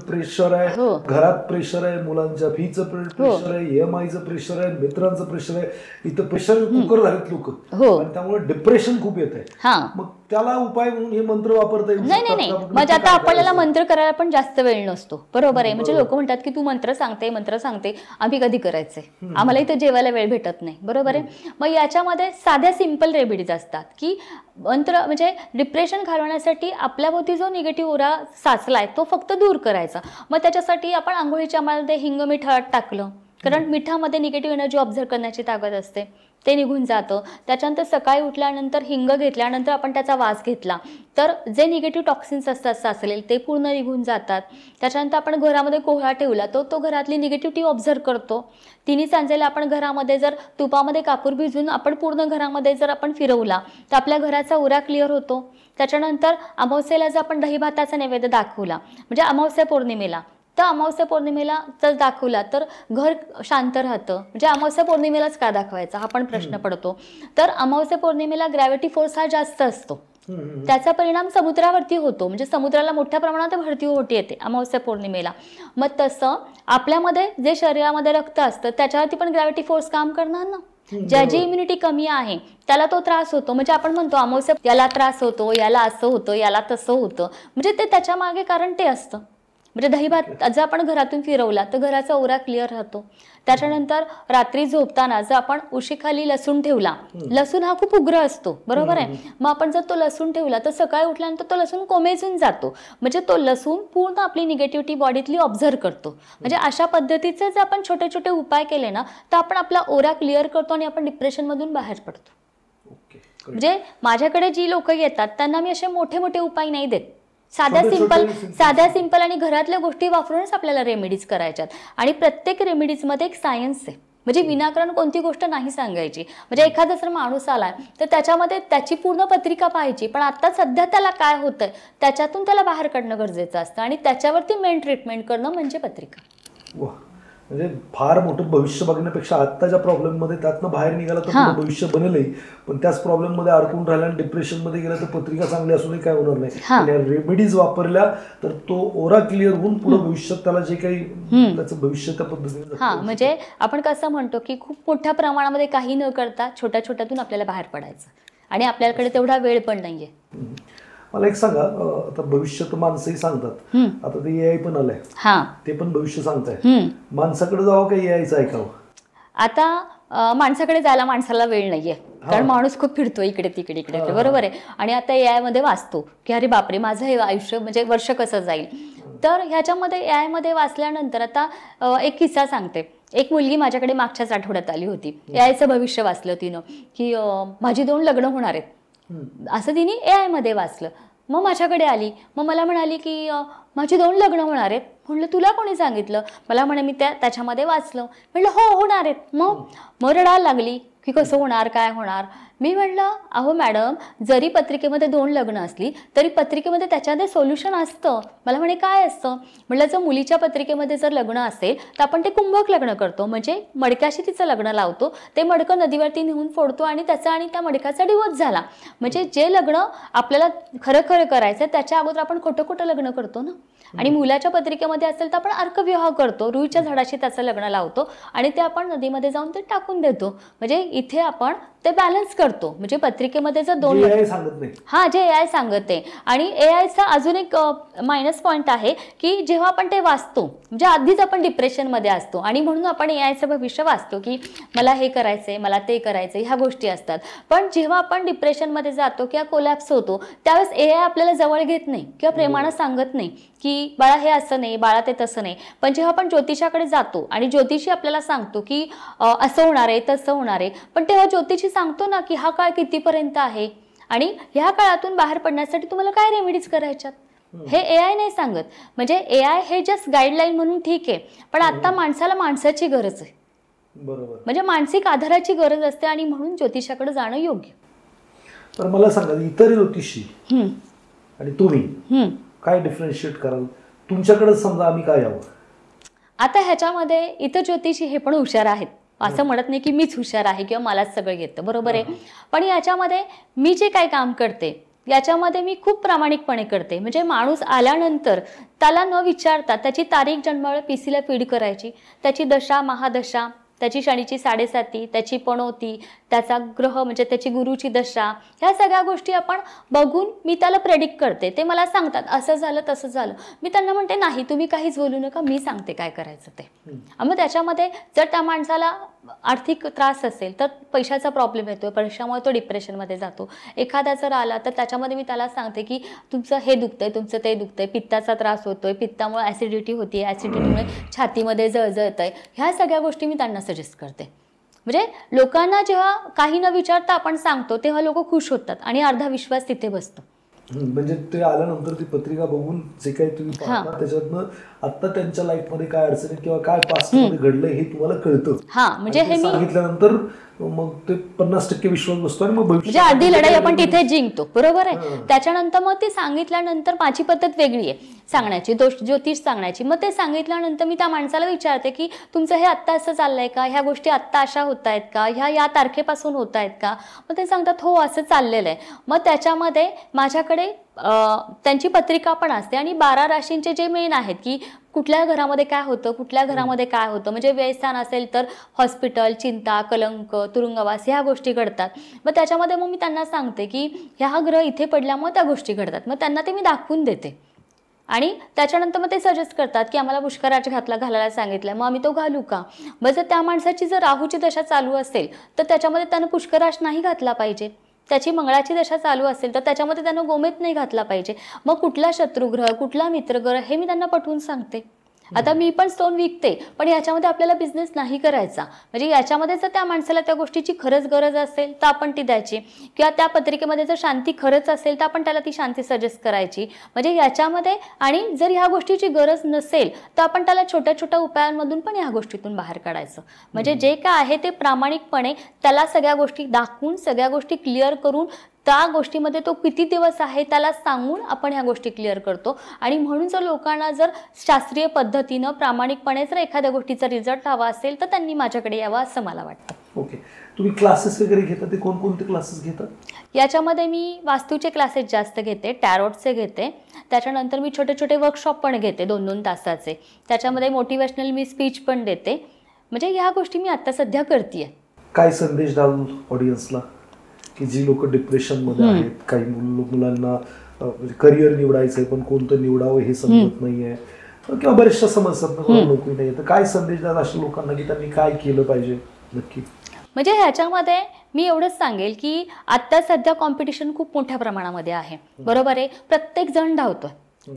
प्रेशर आहे, घरात प्रेशर आहे, मुलांच्या फीचं प्रेशर आहे, EMIचं प्रेशर आहे, मित्रांचं प्रेशर आहे, इथं प्रेशर कुकर झालेत लोक, त्यामुळे डिप्रेशन खूप येत आहे. मग त्याला उपाय म्हणून हे मंत्र वापरता येईल? नाही, म्हणजे आता आपल्याला मंत्र करायला पण जास्त वेळ नसतो, बरोबर आहे. म्हणजे लोक म्हणतात की तू मंत्र सांगते, आम्ही कधी करायचे, आम्हाला इथं जेवायला वेळ भेटत नाही, बरोबर आहे. मग याच्यामध्ये साध्या सिंपल रेमेडीज असतात की मंत्र म्हणजे डिप्रेशन घालवण्यासाठी आपल्याभोवती जो निगेटिव्ह ओरा साचलाय तो फक्त दूर करायचा. मग त्याच्यासाठी आपण आंघोळीच्या मध्ये हिंग मीठ हळद टाकलं, कारण मिठामध्ये निगेटिव्ह एनर्जी ऑब्झर्व करण्याची ताकद असते, ते निघून जातं. त्याच्यानंतर सकाळी उठल्यानंतर हिंग घेतल्यानंतर आपण त्याचा वास घेतला तर जे निगेटिव्ह टॉक्सिन्स असतात साचलेले ते पूर्ण निघून जातात. त्याच्यानंतर आपण घरामध्ये कोहळा ठेवला तो घरातली निगेटिव्हिटी ऑब्झर्व करतो. तिन्ही सांजेला आपण घरामध्ये जर तुपामध्ये कापूर भिजवून आपण पूर्ण घरामध्ये जर आपण फिरवला तर आपल्या घराचा उरा क्लिअर होतो. त्याच्यानंतर अमावस्येला जर आपण दही भाताचा नैवेद्य दाखवला म्हणजे अमावस्या पौर्णिमेला, तर अमावस्या पौर्णिमेला जर दाखवला तर घर शांत राहतं. म्हणजे अमावस्या पौर्णिमेलाच का दाखवायचा हा पण प्रश्न पडतो. तर अमावस्या पौर्णिमेला ग्रॅव्हिटी फोर्स हा जास्त असतो, त्याचा परिणाम समुद्रावरती होतो. म्हणजे समुद्राला मोठ्या प्रमाणात भरती ओहोटी येते अमावस्या पौर्णिमेला. मग तसं आपल्यामध्ये जे शरीरामध्ये रक्त असतं त्याच्यावरती पण ग्रॅव्हिटी फोर्स काम करणार ना. ज्याची इम्युनिटी कमी आहे त्याला तो त्रास होतो. म्हणजे आपण म्हणतो अमावस्या याला त्रास होतो, याला असं होतं, याला तसं होतं, म्हणजे ते त्याच्या मागे कारण ते असतं. म्हणजे दही भात जर आपण घरातून फिरवला तर घराचा ओरा क्लिअर राहतो. त्याच्यानंतर रात्री झोपताना जर आपण उशीखाली लसूण ठेवला, लसूण हा खूप उग्र असतो, बरोबर आहे. मग आपण जर तो लसूण ठेवला तर सकाळी उठल्यानंतर तो लसूण कोमेजून जातो. म्हणजे तो लसूण पूर्ण आपली निगेटिव्हिटी बॉडीतली ऑब्झर्व करतो. म्हणजे अशा पद्धतीचे जर आपण छोटे छोटे उपाय केले ना तर आपण आपला ओरा क्लिअर करतो आणि आपण डिप्रेशनमधून बाहेर पडतो. म्हणजे माझ्याकडे जी लोक येतात त्यांना मी असे मोठे मोठे उपाय नाही देत. साध्या सिंपल आणि घरातल्या गोष्टी वापरूनच आपल्याला रेमेडीज करायच्यात. आणि प्रत्येक रेमेडीजमध्ये एक सायन्स आहे. म्हणजे विनाकारण कोणती गोष्ट नाही सांगायची. म्हणजे एखादा जर माणूस आलाय तर त्याच्यामध्ये त्याची पूर्ण पत्रिका पाहायची, पण आता सध्या त्याला काय होतंय त्याच्यातून त्याला बाहेर काढणं गरजेचं असतं आणि त्याच्यावरती मेन ट्रीटमेंट करणं म्हणजे पत्रिका. म्हणजे फार मोठं भविष्य बघण्यापेक्षा आत्ताच्या प्रॉब्लेममध्ये त्यातनं बाहेर निघाला तर भविष्य बनेलही, पण त्याच प्रॉब्लेममध्ये अडकून राहिला आणि डिप्रेशनमध्ये गेला तर पत्रिका चांगली असूनही काय होणार नाही. रेमेडीज वापरल्या तर तो ओरा क्लिअर होऊन पुढे भविष्यात त्याला जे काही त्याचं भविष्य त्या पद्धतीने. म्हणजे आपण कसं म्हणतो की खूप मोठ्या प्रमाणामध्ये काही न करता छोट्या छोट्यातून आपल्याला बाहेर पडायचं आणि आपल्याकडे तेवढा वेळ पण नाहीये. मला एक सांगा, आता भविष्य तर माणसंही सांगतात, आता ते एआय पण आलंय, ते पण भविष्य सांगताय. माणसाकडे जावं का एआयचं ऐकावं? आता माणसाकडे जायला माणसाला वेळ नाहीये, कारण माणूस खूप फिरतो इकडे तिकडे इकडे, बरोबर आहे. आणि आता एआय मध्ये वाचतो की अरे बापरे माझं हे आयुष्य म्हणजे वर्ष कसं जाईल. तर ह्याच्यामध्ये एआय मध्ये वाचल्यानंतर आता एक किस्सा सांगते. एक मुलगी माझ्याकडे मागच्याच आठवड्यात आली होती. एआयचं भविष्य वाचलं तिनं की माझी 2 लग्न होणार आहेत असं तिने एआय मध्ये वाचलं. मग माझ्याकडे आली, मग मला म्हणाली की माझी 2 लग्न होणार आहेत. म्हणलं तुला कोणी सांगितलं? मला म्हणे मी त्याच्यामध्ये वाचलं. म्हटलं हो होणार आहेत. मग रडायला लागली की कसं होणार, काय होणार. मी म्हटलं अहो मॅडम, जरी पत्रिकेमध्ये 2 लग्न असली तरी पत्रिकेमध्ये त्याच्यामध्ये सोल्युशन असतं. मला म्हणे काय असतं? म्हटलं जर मुलीच्या पत्रिकेमध्ये जर लग्न असेल तर आपण ते कुंभक लग्न करतो, म्हणजे मडक्याशी तिचं लग्न लावतो, ते मडकं नदीवरती नेऊन फोडतो आणि त्याचा आणि त्या मडक्याचा डिवोर्स झाला. म्हणजे जे लग्न आपल्याला खरं खरं करायचं त्याच्या अगोदर आपण खोटं लग्न करतो ना. आणि मुलाच्या पत्रिकेमध्ये असेल तर आपण अर्कविवाह करतो, रुईच्या झाडाशी त्याचं लग्न लावतो आणि ते आपण नदीमध्ये जाऊन ते टाकून देतो. म्हणजे इथे आपण ते बॅलन्स करतो. म्हणजे पत्रिकेमध्ये जर 2 जे एआय सांगत आहे. आणि एआयचा अजून एक मायनस पॉईंट आहे की जेव्हा आपण ते वाचतो म्हणजे आधीच आपण डिप्रेशनमध्ये असतो आणि म्हणून आपण एआयचं भविष्य वाचतो की मला हे करायचंय, मला ते करायचंय, ह्या गोष्टी असतात. पण जेव्हा आपण डिप्रेशनमध्ये जातो किंवा कोलॅप्स होतो त्यावेळेस एआय आपल्याला जवळ घेत नाही किंवा प्रेमानं सांगत नाही की बाळा हे असं नाही, बाळा ते तसं नाही. पण जेव्हा आपण ज्योतिषाकडे जातो आणि ज्योतिषी आपल्याला सांगतो की असं होणार आहे, तसं होणार आहे, पण तेव्हा ज्योतिषी सांगतो ना की हा काळ कितीपर्यंत आहे आणि ह्या काळातून बाहेर पडण्यासाठी तुम्हाला काय रेमेडीज करायच्यात, हे एआय नाही सांगत. म्हणजे एआय हे जस्ट गाईडलाईन म्हणून ठीक आहे, पण आता माणसाला माणसाची गरज आहे. बरोबर. म्हणजे मानसिक आधाराची गरज असते आणि म्हणून ज्योतिषाकडे जाणं योग्य. तर मला सांगा, इतर ज्योतिषी आणि तुम्ही काय डिफरन्शिएट कराल? तुमच्याकडे समजा आम्ही काय यावं? आता ह्याच्यामध्ये इतर ज्योतिषी हे पण हुशार आहेत, असं म्हणत नाही की मीच हुशार आहे किंवा मलाच सगळं येतं, बरोबर आहे. पण याच्यामध्ये मी जे काय काम करते याच्यामध्ये मी खूप प्रामाणिकपणे करते. म्हणजे माणूस आल्यानंतर त्याला न विचारता त्याची तारीख जन्मवेळ पीसीला फीड करायची, त्याची दशा महादशा त्याची शनीची 7.5, त्याची पणोती, त्याचा ग्रह म्हणजे त्याची गुरुची दशा, ह्या सगळ्या गोष्टी आपण बघून मी त्याला प्रेडिक्ट करते. ते मला सांगतात असं झालं तसं झालं. मी त्यांना म्हणते नाही तुम्ही काहीच बोलू नका, मी सांगते काय करायचं ते. मग त्याच्यामध्ये जर त्या माणसाला आर्थिक त्रास असेल तर पैशाचा प्रॉब्लेम येतो, पैशामुळे तो डिप्रेशनमध्ये जातो. एखादा जर आला तर त्याच्यामध्ये मी त्याला सांगते की तुमचं हे दुखतंय, तुमचं ते दुखतंय, पित्ताचा त्रास होतोय, पित्तामुळे ॲसिडिटी होती, ॲसिडिटीमुळे छातीमध्ये जळजळत आहे, ह्या सगळ्या गोष्टी मी त्यांना सजेस्ट करते. म्हणजे लोकांना जेव्हा काही न विचारता आपण सांगतो तेव्हा लोक खुश होतात आणि अर्धा विश्वास तिथे बसतो. म्हणजे ते आल्यानंतर ती पत्रिका बघून जे काही तुम्ही पाहता त्याच्यातनं आता त्यांच्या लाईफमध्ये काय अडचणी किंवा काय पास्टमध्ये घडलंय हे तुम्हाला कळतं. म्हणजे हे सांगितल्यानंतर मग ते 50% विश्वास बसतो आणि मग म्हणजे अर्धी लढाई आपण तिथे जिंकतो. बरोबर आहे. त्याच्यानंतर मग ते सांगितल्यानंतर माझी पद्धत वेगळी आहे सांगण्याची, ज्योतिष सांगण्याची. मग ते सांगितल्यानंतर मी त्या माणसाला विचारते की तुमचं हे आत्ता असं चाललंय का, ह्या गोष्टी आत्ता अशा होत आहेत का, ह्या या तारखेपासून होत आहेत का. मग ते सांगतात हो असं चाललेलं आहे. मग त्याच्यामध्ये माझ्याकडे त्यांची पत्रिका पण असते आणि 12 राशींचे जे मेन आहेत की कुठल्या घरामध्ये काय होतं, कुठल्या घरामध्ये काय होतं. म्हणजे व्ययस्थान असेल तर हॉस्पिटल, चिंता, कलंक, तुरुंगवास ह्या गोष्टी घडतात. मग त्याच्यामध्ये मग मी त्यांना सांगते की ह्या ग्रह इथे पडल्यामुळे त्या गोष्टी घडतात. मग त्यांना ते मी दाखवून देते आणि त्याच्यानंतर मग ते सजेस्ट करतात की आम्हाला पुष्कराज घालायला सांगितलं, मग आम्ही तो घालू का. मग जर त्या माणसाची जर राहूची दशा चालू असेल तर त्याच्यामध्ये त्यानं पुष्कराज नाही घातला पाहिजे. त्याची मंगळाची दशा चालू असेल तर त्याच्यामध्ये त्यानं गोमेत नाही घातला पाहिजे. मग कुठला शत्रुग्रह, कुठला मित्रग्रह हे मी त्यांना पटवून सांगते. आता मी पण स्टोन विकते पण याच्यामध्ये आपल्याला बिझनेस नाही करायचा. म्हणजे याच्यामध्ये जर त्या माणसाला त्या गोष्टीची खरंच गरज असेल तर आपण ती द्यायची, किंवा त्या पत्रिकेमध्ये जर शांती खरंच असेल तर आपण त्याला ती शांती सजेस्ट करायची. म्हणजे याच्यामध्ये आणि जर ह्या गोष्टीची गरज नसेल तर आपण त्याला छोट्या छोट्या उपायांमधून पण ह्या गोष्टीतून बाहेर काढायचं. म्हणजे जे काय आहे ते प्रामाणिकपणे त्याला सगळ्या गोष्टी दाखवून, सगळ्या गोष्टी क्लिअर करून, त्या गोष्टीमध्ये तो किती दिवस आहे त्याला सांगून आपण ह्या गोष्टी क्लिअर करतो. आणि म्हणून जर लोकांना जर शास्त्रीय पद्धतीनं प्रामाणिकपणे जर एखाद्या गोष्टीचा रिझल्ट हवा असेल तर त्यांनी माझ्याकडे यावं असं मला वाटतं. ओके. तुम्ही क्लासेस वगैरे घेता, ते कोणकोणते क्लासेस घेता? याच्यामध्ये मी वास्तूचे क्लासेस जास्त घेते, टॅरोटचे घेते. त्याच्यानंतर मी छोटे छोटे वर्कशॉप पण घेते 2-2 तासाचे. त्याच्यामध्ये मोटिवेशनल मी स्पीच पण देते. म्हणजे ह्या गोष्टी मी आता सध्या करते. काय संदेश द्याल ऑडियन्सला की जी लोक डिप्रेशनमध्ये आहेत, काही मुलांना करिअर निवडायचंय पण कोणतं निवडावं हे समजत नाहीये, किंवा बऱ्याचशा समस्यात नोकरी नाही, तर काय संदेश द्याल अशा लोकांना की त्यांनी काय केलं पाहिजे नक्की? म्हणजे ह्याच्यामध्ये मी एवढंच सांगेल की आत्ता सध्या कॉम्पिटिशन खूप मोठ्या प्रमाणामध्ये आहे. बरोबर आहे. प्रत्येक जण धावतोय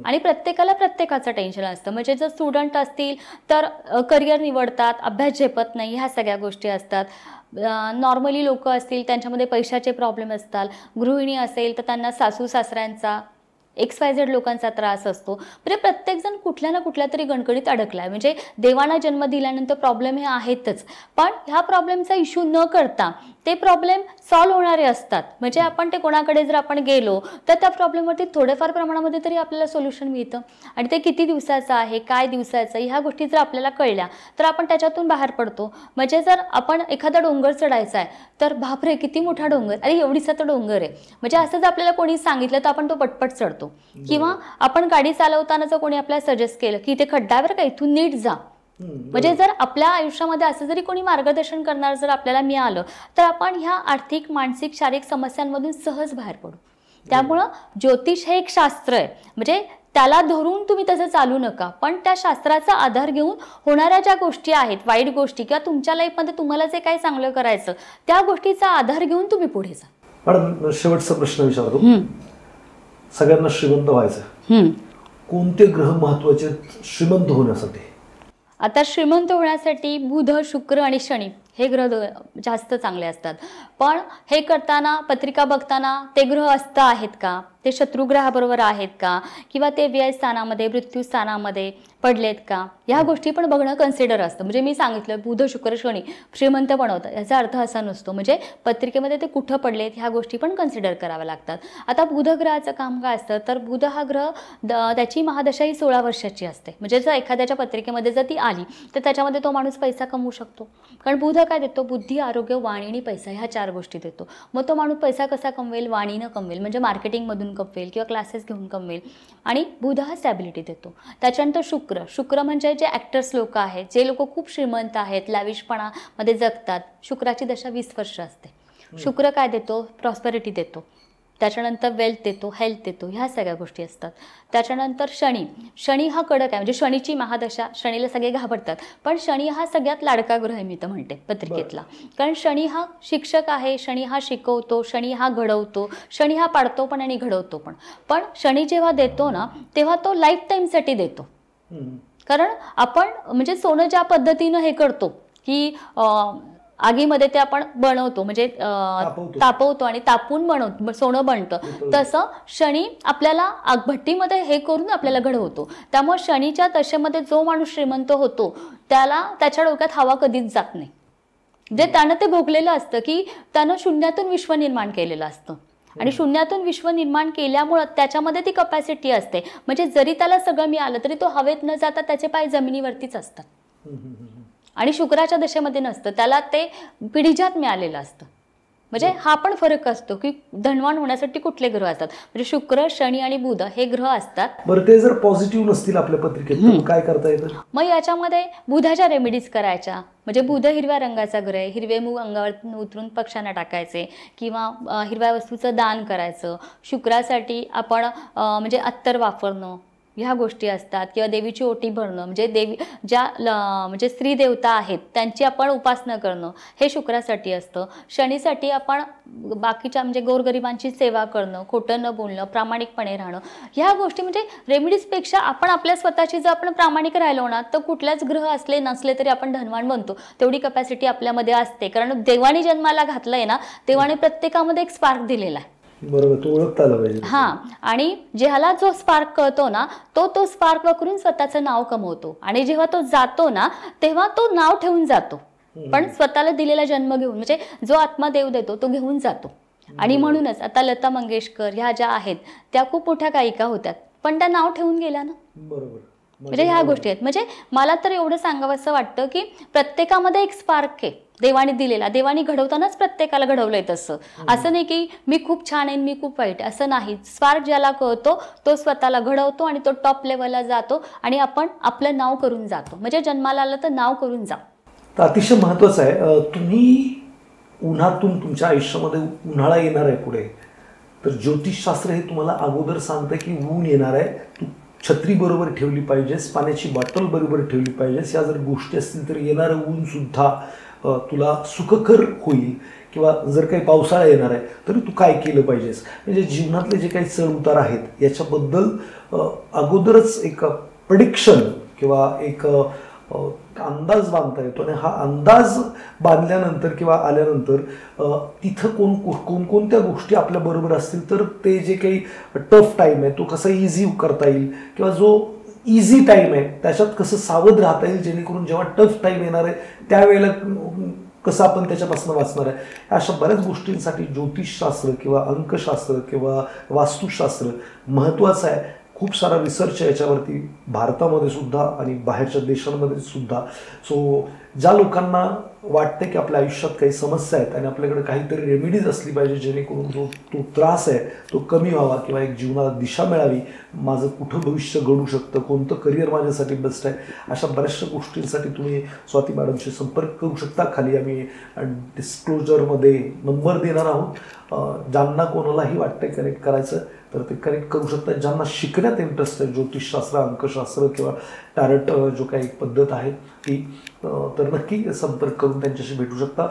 आणि प्रत्येकाला प्रत्येकाचं टेन्शन असतं. म्हणजे जर स्टुडंट असतील तर करिअर निवडतात, अभ्यास झेपत नाही, ह्या सगळ्या गोष्टी असतात. नॉर्मली लोक असतील त्यांच्यामध्ये पैशाचे प्रॉब्लेम असतात. गृहिणी असेल तर त्यांना सासू सासऱ्यांचा XYZ लोकांचा त्रास असतो. म्हणजे प्रत्येकजण कुठल्या ना कुठल्या तरी गणगणित अडकला आहे. म्हणजे देवाना जन्म दिल्यानंतर प्रॉब्लेम हे आहेतच, पण ह्या प्रॉब्लेमचा इश्यू न करता ते प्रॉब्लेम सॉल्व्ह होणारे असतात. म्हणजे आपण ते कोणाकडे जर आपण गेलो तर त्या प्रॉब्लेमवरती थोड्याफार प्रमाणामध्ये तरी आपल्याला सोल्युशन मिळतं. आणि ते किती दिवसाचं आहे, काय दिवसाचं, ह्या गोष्टी जर आपल्याला कळल्या तर आपण त्याच्यातून बाहेर पडतो. म्हणजे जर आपण एखादा डोंगर चढायचा आहे तर बापरे किती मोठा डोंगर, अरे एवढीसा तो डोंगर आहे, म्हणजे असं जर आपल्याला कोणी सांगितलं तर आपण तो पटपट चढतो. किंवा आपण गाडी चालवताना जर कोणी आपल्याला सजेस्ट केलं की इथे खड्डावर का इथून नीट जा, म्हणजे जर आपल्या आयुष्यामध्ये असं जरी कोणी मार्गदर्शन करणार जर आपल्याला मिळालं तर आपण ह्या आर्थिक, मानसिक, शारीरिक समस्यांमधून सहज बाहेर पडू. त्यामुळं ज्योतिष हे एक शास्त्र आहे. म्हणजे त्याला धरून तुम्ही तसं चालू नका, पण त्या शास्त्राचा आधार घेऊन होणाऱ्या ज्या गोष्टी आहेत, वाईट गोष्टी, किंवा तुमच्या लाईफमध्ये तुम्हाला जे काही चांगलं करायचं त्या गोष्टीचा आधार घेऊन तुम्ही पुढे जा. मॅडम, शेवटचा प्रश्न विचारतो. सगळ्यांना श्रीमंत व्हायचं, कोणते ग्रह महत्वाचे श्रीमंत होण्यासाठी? आता श्रीमंत होण्यासाठी बुध, शुक्र आणि शनी हे ग्रह जास्त चांगले असतात. पण हे करताना, पत्रिका बघताना ते ग्रह अस्थ आहेत का, ते शत्रुग्रहाबरोबर आहेत का, किंवा ते व्यय स्थानामध्ये, मृत्यू स्थानामध्ये पडलेत का, ह्या गोष्टी पण बघणं कन्सिडर असतं. म्हणजे मी सांगितलं बुध, शुक्र, शनी श्रीमंत बनवतात, याचा अर्थ असा नसतो. म्हणजे पत्रिकेमध्ये ते कुठं पडलेत ह्या गोष्टी पण कन्सिडर कराव्या लागतात. आता बुध ग्रहाचं काम काय असतं तर बुध हा ग्रह त्याची महादशा ही 16 वर्षाची असते. म्हणजे जर एखाद्याच्या पत्रिकेमध्ये जर ती आली तर त्याच्यामध्ये तो माणूस पैसा कमवू शकतो. कारण बुध काय देतो? बुद्धी, आरोग्य, वाणी आणि पैसा, ह्या 4 गोष्टी देतो. मग तो माणूस पैसा कसा कमवेल? वाणीनं कमवेल, म्हणजे मार्केटिंगमधून कमवेल किंवा क्लासेस घेऊन कमवेल. आणि बुध हा स्टॅबिलिटी देतो. त्याच्यानंतर शुक्र म्हणजे जे ॲक्टर्स लोक आहेत, जे लोक खूप श्रीमंत आहेत, लाविशपणामध्ये जगतात, शुक्राची दशा 20 वर्ष असते. शुक्र काय देतो? प्रॉस्पेरिटी देतो. त्याच्यानंतर वेल्थ देतो, हेल्थ देतो, ह्या सगळ्या गोष्टी असतात. त्याच्यानंतर शनी हा कडक आहे, म्हणजे शनीची महादशा, शनीला सगळे घाबरतात, पण शनी हा सगळ्यात लाडका ग्रह आहे मी तर म्हणते पत्रिकेतला. कारण शनी हा शिक्षक आहे, शनी हा शिकवतो, शनी हा घडवतो, शनी हा पाडतो पण आणि घडवतो पण. पण शनी जेव्हा देतो ना, तेव्हा तो लाईफ टाईमसाठी देतो. कारण आपण म्हणजे सोनं ज्या पद्धतीनं हे करतो की आगीमध्ये ते आपण बनवतो, म्हणजे तापवतो आणि तापून सोनं बनतं, तसं शनी आपल्याला भट्टीमध्ये हे करून आपल्याला घडवतो. त्यामुळे शनीच्या दशेमध्ये जो माणूस श्रीमंत होतो त्याला त्याच्या डोक्यात हवा कधीच जात नाही. जे त्यानं ते भोगलेलं असतं की त्यानं शून्यातून विश्व निर्माण केलेलं असतं, आणि शून्यातून विश्व निर्माण केल्यामुळं त्याच्यामध्ये ती कपॅसिटी असते. म्हणजे जरी त्याला सगळं मिळालं तरी तो हवेत न जाता त्याचे पाय जमिनीवरतीच असतात. आणि शुक्राच्या दशेमध्ये नसतं, त्याला ते पिढीजात मिळालेलं असतं. म्हणजे हा पण फरक असतो की धनवान होण्यासाठी कुठले ग्रह असतात. म्हणजे शुक्र, शनी आणि बुध हे ग्रह असतात. बरं, ते जर पॉझिटिव्ह नसतील आपल्या पत्रिकेत तर काय करता येतं? मग याच्यामध्ये बुधाच्या रेमेडीज करायच्या. म्हणजे बुध हिरव्या रंगाचा ग्रह आहे, हिरवे मूग अंगावर उतरून पक्ष्यांना टाकायचे किंवा हिरव्या वस्तूचं दान करायचं. शुक्रासाठी आपण म्हणजे अत्तर वापरणं, ह्या गोष्टी असतात. किंवा देवीची ओटी भरणं, म्हणजे देवी ज्या म्हणजे स्त्री देवता आहेत त्यांची आपण उपासना करणं, हे शुक्रासाठी असतं. शनीसाठी आपण बाकीच्या म्हणजे गोरगरिबांची सेवा करणं, खोटं न बोलणं, प्रामाणिकपणे राहणं, ह्या गोष्टी. म्हणजे रेमेडीजपेक्षा आपण आपल्या स्वतःची जर आपण प्रामाणिक राहिलो ना, तर कुठल्याच ग्रह असले नसले तरी आपण धनवान बनतो. तेवढी कपॅसिटी आपल्यामध्ये असते. कारण देवाने जन्माला घातलंय ना, देवाने प्रत्येकामध्ये एक स्पार्क दिलेला आहे. बरोबर, तो ओळखता आला पाहिजे. हा, आणि ज्याला जो स्पार्क कळतो ना, तो स्पार्क वापरून स्वतःचं नाव कमवतो. आणि जेव्हा तो जातो ना, तेव्हा तो नाव ठेवून जातो, पण स्वतःला दिलेला जन्म घेऊन. म्हणजे जो आत्मा देव देतो तो घेऊन जातो. आणि म्हणूनच आता लता मंगेशकर ह्या ज्या आहेत त्या खूप मोठ्या गायिका होत्या, पण त्या नाव ठेवून गेल्या ना. बरोबर. म्हणजे ह्या गोष्टी आहेत. म्हणजे मला तर एवढं सांगावंसं वाटतं की प्रत्येकामध्ये एक स्पार्क आहे देवाने दिलेला. देवाने घडवतानाच प्रत्येकाला घडवलंय तसं. असं नाही की मी खूप छान आहे, मी खूप वाईट, असं नाही. स्पार्क ज्याला कळतो तो स्वतःला घडवतो आणि तो टॉप लेवलला जातो आणि आपण आपलं नाव करून जातो. म्हणजे जन्माला आलं तर नाव करून जा. तर अतिशय महत्त्वाचं आहे. तुम्ही उन्हातून तुमच्या आयुष्यामध्ये उन्हाळा येणार आहे पुढे, तर ज्योतिषशास्त्र हे तुम्हाला अगोदर सांगतं की ऊन येणार आहे, तू छत्री बरोबर ठेवली पाहिजेस, पाण्याची बॉटल बरोबर ठेवली पाहिजेस. या जर गोष्टी असतील तर येणारं ऊन सुद्धा तुला सुखकर होईल. किंवा जर काही पावसाळा येणार आहे तरी तू काय केलं पाहिजेस. म्हणजे जीवनातले जे काही चढ उतार आहेत याच्याबद्दल अगोदरच एक प्रेडिक्शन किंवा एक अंदाज बांधता येतो. आणि हा अंदाज बांधल्यानंतर किंवा आल्यानंतर तिथं कोणकोणत्या गोष्टी आपल्या बरोबर असतील तर ते जे काही टफ टाईम आहे तो कसा इझी करता येईल, किंवा जो इझी टाईम आहे त्याच्यात कसं सावध राहता येईल, जेणेकरून जेव्हा टफ टाईम येणार आहे त्यावेळेला कसं आपण त्याच्यापासून वाचणार आहे. अशा बऱ्याच गोष्टींसाठी ज्योतिषशास्त्र किंवा अंकशास्त्र किंवा वास्तुशास्त्र महत्त्वाचं आहे. खूप सारा रिसर्च आहे याच्यावरती, भारतामध्ये सुद्धा आणि बाहेरच्या देशांमध्ये सुद्धा. सो ज्या लोकांना वाटतं की आपल्या आयुष्यात काही समस्या आहेत आणि आपल्याकडे काहीतरी रेमेडीज असली पाहिजे जेणेकरून तो त्रास आहे तो कमी व्हावा किंवा एक जीवनाला दिशा मिळावी, माझं कुठं भविष्य घडू शकतं, कोणतं करिअर माझ्यासाठी बेस्ट आहे, अशा बऱ्याचशा गोष्टींसाठी तुम्ही स्वाती मॅडमशी संपर्क करू शकता. खाली आम्ही डिस्क्लोजरमध्ये नंबर देणार आहोत. ज्यांना कोणालाही वाटतंय कनेक्ट करायचं तर ते कनेक्ट करू शकतात. ज्यांना शिकण्यात इंटरेस्ट आहे, ज्योतिषशास्त्र, अंकशास्त्र किंवा टॅरट जो काही पद्धत आहे ती, तर नक्की संपर्क करून त्यांच्याशी भेटू शकता.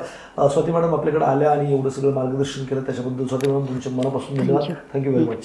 स्वाती मॅडम आपल्याकडे आल्या आणि एवढं सगळं मार्गदर्शन केलं त्याच्याबद्दल स्वाती मॅडम तुमच्या मनापासून धन्यवाद. Thank you very much.